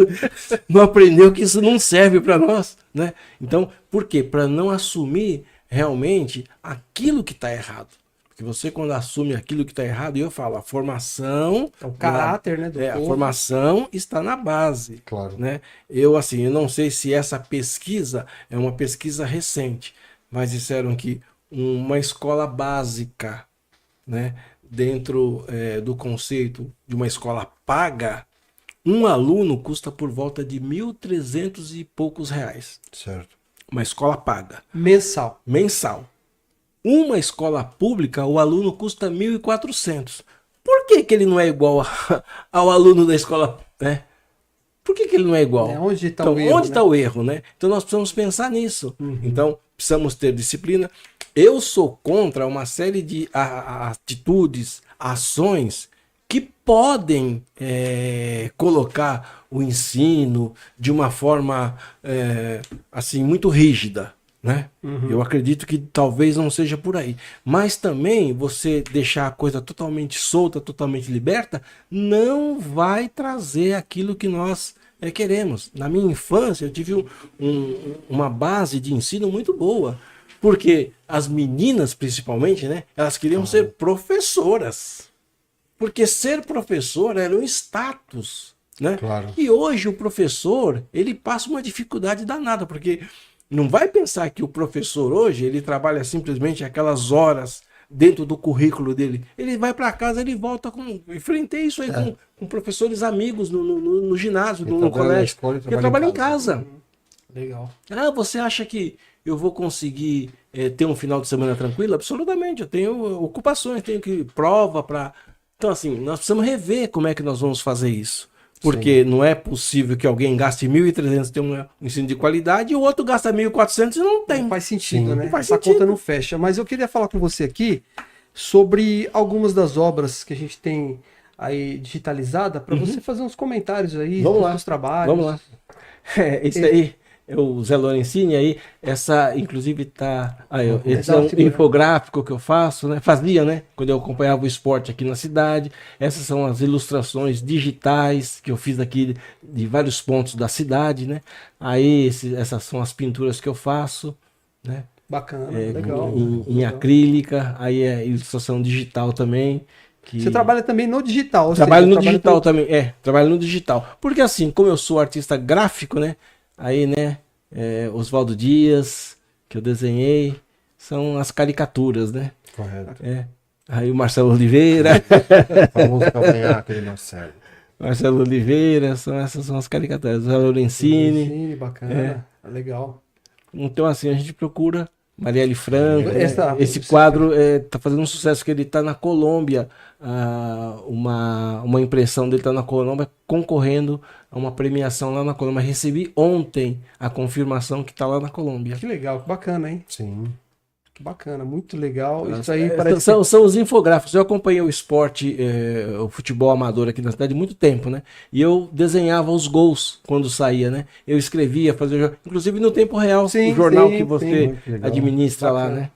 não aprendeu que isso não serve para nós, né? Então, por quê? Para não assumir realmente aquilo que está errado. Porque você, quando assume aquilo que está errado, e eu falo, a formação... É o caráter, né, do a povo. formação está na base. Claro. Né? Eu não sei se essa pesquisa é uma pesquisa recente, mas disseram que uma escola básica, né, dentro do conceito de uma escola paga, um aluno custa por volta de 1.300 e poucos reais. Certo. Uma escola paga. Mensal. Uma escola pública, o aluno custa 1.400. Por que ele não é igual ao aluno da escola, né? Por que ele não é igual? Onde está então, o erro? Onde está o erro, né? Então nós precisamos pensar nisso. Então, precisamos ter disciplina. Eu sou contra uma série de atitudes, ações que podem colocar o ensino de uma forma assim muito rígida, né? Eu acredito que talvez não seja por aí. Mas também você deixar a coisa totalmente solta, totalmente liberta, não vai trazer aquilo que nós queremos. Na minha infância, eu tive uma base de ensino muito boa. Porque as meninas, principalmente, né? Elas queriam ser professoras. Porque ser professor era um status, né? Claro. E hoje o professor, ele passa uma dificuldade danada, porque não vai pensar que o professor hoje, ele trabalha simplesmente aquelas horas dentro do currículo dele. Ele vai para casa, ele volta com... Enfrentei isso aí com professores amigos no ginásio, no colégio. Porque trabalha em casa. Legal. Ah, você acha que eu vou conseguir ter um final de semana tranquilo? Absolutamente. Eu tenho ocupações, tenho que prova para... Então, assim, nós precisamos rever como é que nós vamos fazer isso. Porque não é possível que alguém gaste 1.300 e tenha um ensino de qualidade e o outro gasta 1.400 e não tem. Não faz sentido, né? Não faz Essa sentido. conta não fecha. Mas eu queria falar com você aqui sobre algumas das obras que a gente tem aí digitalizada, para você fazer uns comentários aí Vamos lá. dos trabalhos. Vamos lá. Esse aí é o Zé Lorenzini aí. Essa, inclusive, tá. Esse é um infográfico que eu faço, né? Fazia, né? Quando eu acompanhava o esporte aqui na cidade. Essas são as ilustrações digitais que eu fiz aqui de vários pontos da cidade, né? Aí, essas são as pinturas que eu faço, né? Bacana, legal. Em acrílica, aí é ilustração digital também. Você trabalha também no digital, ou Trabalho seja, no digital também, trabalho no digital. Porque assim, como eu sou artista gráfico, né? Aí, né, Oswaldo Dias, que eu desenhei, são as caricaturas, né? Correto. Aí o Marcelo Oliveira. Famoso cavanhaque de Marcelo. Marcelo Oliveira, essas são as caricaturas. O Lorenzini. Bacana, legal. Então, assim, a gente procura Marielle Franco. Esse Essa- quadro tá fazendo um sucesso, que ele tá na Colômbia. Uma impressão dele tá na Colômbia, concorrendo a uma premiação lá na Colômbia. Recebi ontem a confirmação que tá lá na Colômbia. Que legal, que bacana, hein? Sim. Que bacana, muito legal. Isso aí parece São os infográficos. Eu acompanhei o esporte, o futebol amador aqui na cidade há muito tempo, né? E eu desenhava os gols quando saía, né? Eu escrevia, fazia, inclusive no tempo real, Sim, o jornal sim, que sim. você Muito legal. administra lá, Bacana. né?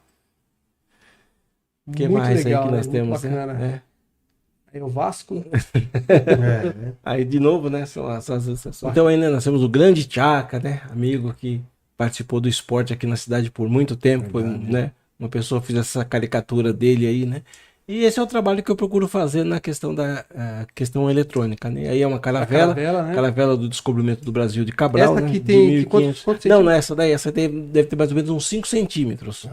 O que muito mais legal, aí que né? nós Muito temos, bacana. né? É o Vasco. É, Aí, de novo, né? São as exceções. Então, ainda nós temos o grande Tchaka, né? Amigo que participou do esporte aqui na cidade por muito tempo. Foi, Verdade. né? Uma pessoa fez essa caricatura dele aí, né? E esse é o trabalho que eu procuro fazer na questão da questão eletrônica, né? Aí é uma caravela, né? caravela do descobrimento do Brasil de Cabral, Essa né? aqui De tem 1500. quantos Não, centímetros? não é essa daí. Essa deve ter mais ou menos uns 5 centímetros.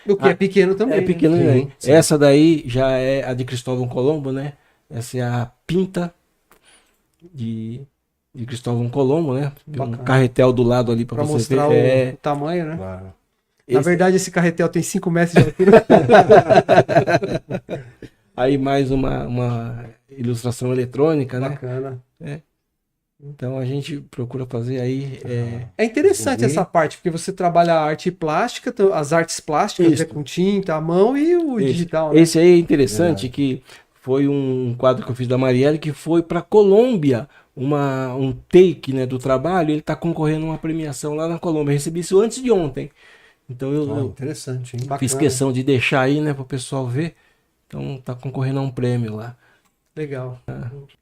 O que é pequeno também. É pequeno, Sim, né? sim. Essa daí já é a de Cristóvão Colombo, né? Essa é a pinta de Cristóvão Colombo, né? Tem um Bacana. carretel do lado ali para Pra você mostrar ver. o tamanho, né? claro. Na Esse- verdade, esse carretel tem 5 metros de altura. Aí mais uma ilustração eletrônica, né? Bacana. Então a gente procura fazer aí. É interessante Entendi. essa parte, porque você trabalha a arte plástica, as artes plásticas, Isso. né, com tinta, a mão e o Esse- digital, né? Esse aí é interessante, que foi um quadro que eu fiz da Marielle, que foi para Colômbia, um take, né, do trabalho. Ele está concorrendo a uma premiação lá na Colômbia. Eu recebi isso antes de ontem. Então eu Interessante, hein? Bacana. fiz questão de deixar aí, né, para o pessoal ver. Então tá concorrendo a um prêmio lá. Legal.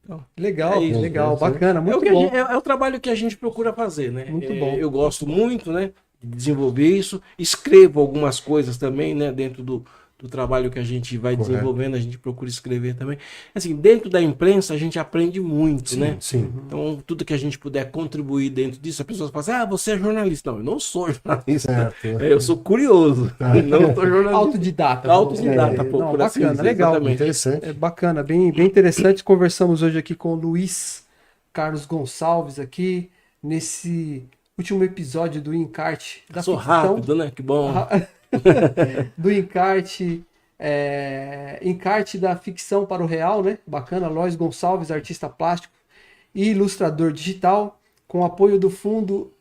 então, Legal, é isso. legal, É bacana, É o, muito que bom. é o trabalho que a gente procura fazer, né? Muito bom. Eu gosto muito, né, de desenvolver isso. Escrevo algumas coisas também, né, dentro do trabalho que a gente vai Correto. desenvolvendo, a gente procura escrever também. Assim, dentro da imprensa a gente aprende muito, né? Sim. Então, tudo que a gente puder contribuir dentro disso, as pessoas falam assim, você é jornalista. Não, eu não sou jornalista. Certo. Eu sou curioso. Não sou jornalista. Autodidata. Autodidata, É, pô, não, por assim bacana, dizer, legal. exatamente. Interessante. É bacana, bem, bem interessante. Conversamos hoje aqui com o Luiz Carlos Gonçalves aqui, nesse último episódio do Encarte da Sou ficção. rápido, né? Que bom. Do Encarte, Encarte da ficção para o real, né? Bacana, Luiz Gonçalves, artista plástico e ilustrador digital, com apoio do Fundo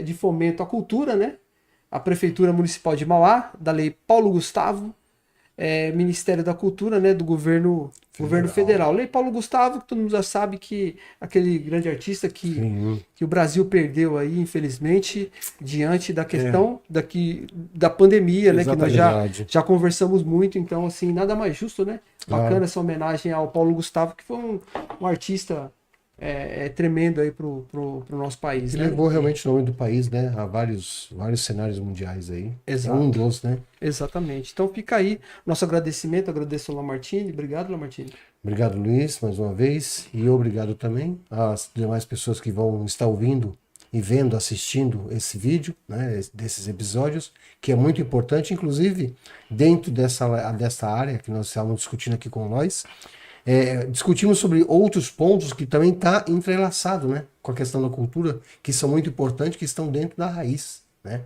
de Fomento à Cultura, né? A Prefeitura Municipal de Mauá, da Lei Paulo Gustavo, Ministério da Cultura, né? Do Governo Federal. Lei Paulo Gustavo, que todo mundo já sabe que aquele grande artista Sim. que o Brasil perdeu aí, infelizmente, diante da questão da pandemia, né? Que nós Exatamente. já conversamos muito, então, assim, nada mais justo, né? Bacana Claro. essa homenagem ao Paulo Gustavo, que foi um artista tremendo aí pro nosso país, Ele né? levou realmente o nome do país, né? A vários cenários mundiais aí. Exato. É um dos, né? Exatamente. Então fica aí nosso agradecimento, agradeço ao Lamartine, obrigado, Lamartine. Obrigado, Luiz, mais uma vez. E obrigado também às demais pessoas que vão estar ouvindo e vendo, assistindo esse vídeo, né, desses episódios, que é muito importante, inclusive dentro dessa área que nós estávamos discutindo aqui com nós. Discutimos sobre outros pontos que também está entrelaçado, né, com a questão da cultura, que são muito importantes, que estão dentro da raiz, né,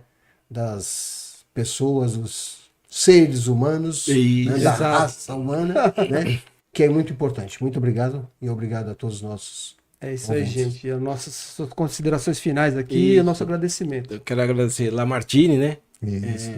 das pessoas, dos seres humanos, Isso. né, da Exato. raça humana, né, que é muito importante. Muito obrigado e obrigado a todos os nossos. É isso aí, Ouvintes. gente. E as nossas considerações finais aqui e Isso. o nosso agradecimento. Eu quero agradecer Lamartine, né? Isso.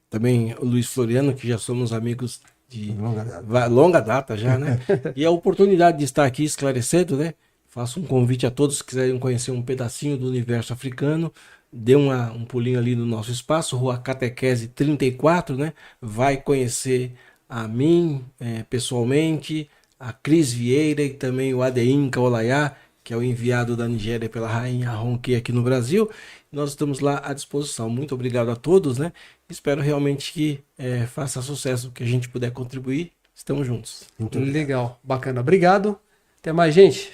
Também o Luiz Floriano, que já somos amigos de Longa data. longa data já, né? E a oportunidade de estar aqui esclarecendo, né? Faço um convite a todos que quiserem conhecer um pedacinho do universo africano. Dê um pulinho ali no nosso espaço, Rua Catequese 34, né? Vai conhecer a mim pessoalmente, a Cris Vieira e também o Adeinka Olaiá, que é o enviado da Nigéria pela Rainha Ronque aqui no Brasil. Nós estamos lá à disposição. Muito obrigado a todos, né? Espero realmente que faça sucesso, que a gente puder contribuir. Estamos juntos. Muito obrigado. Legal, bacana. Obrigado. Até mais, gente.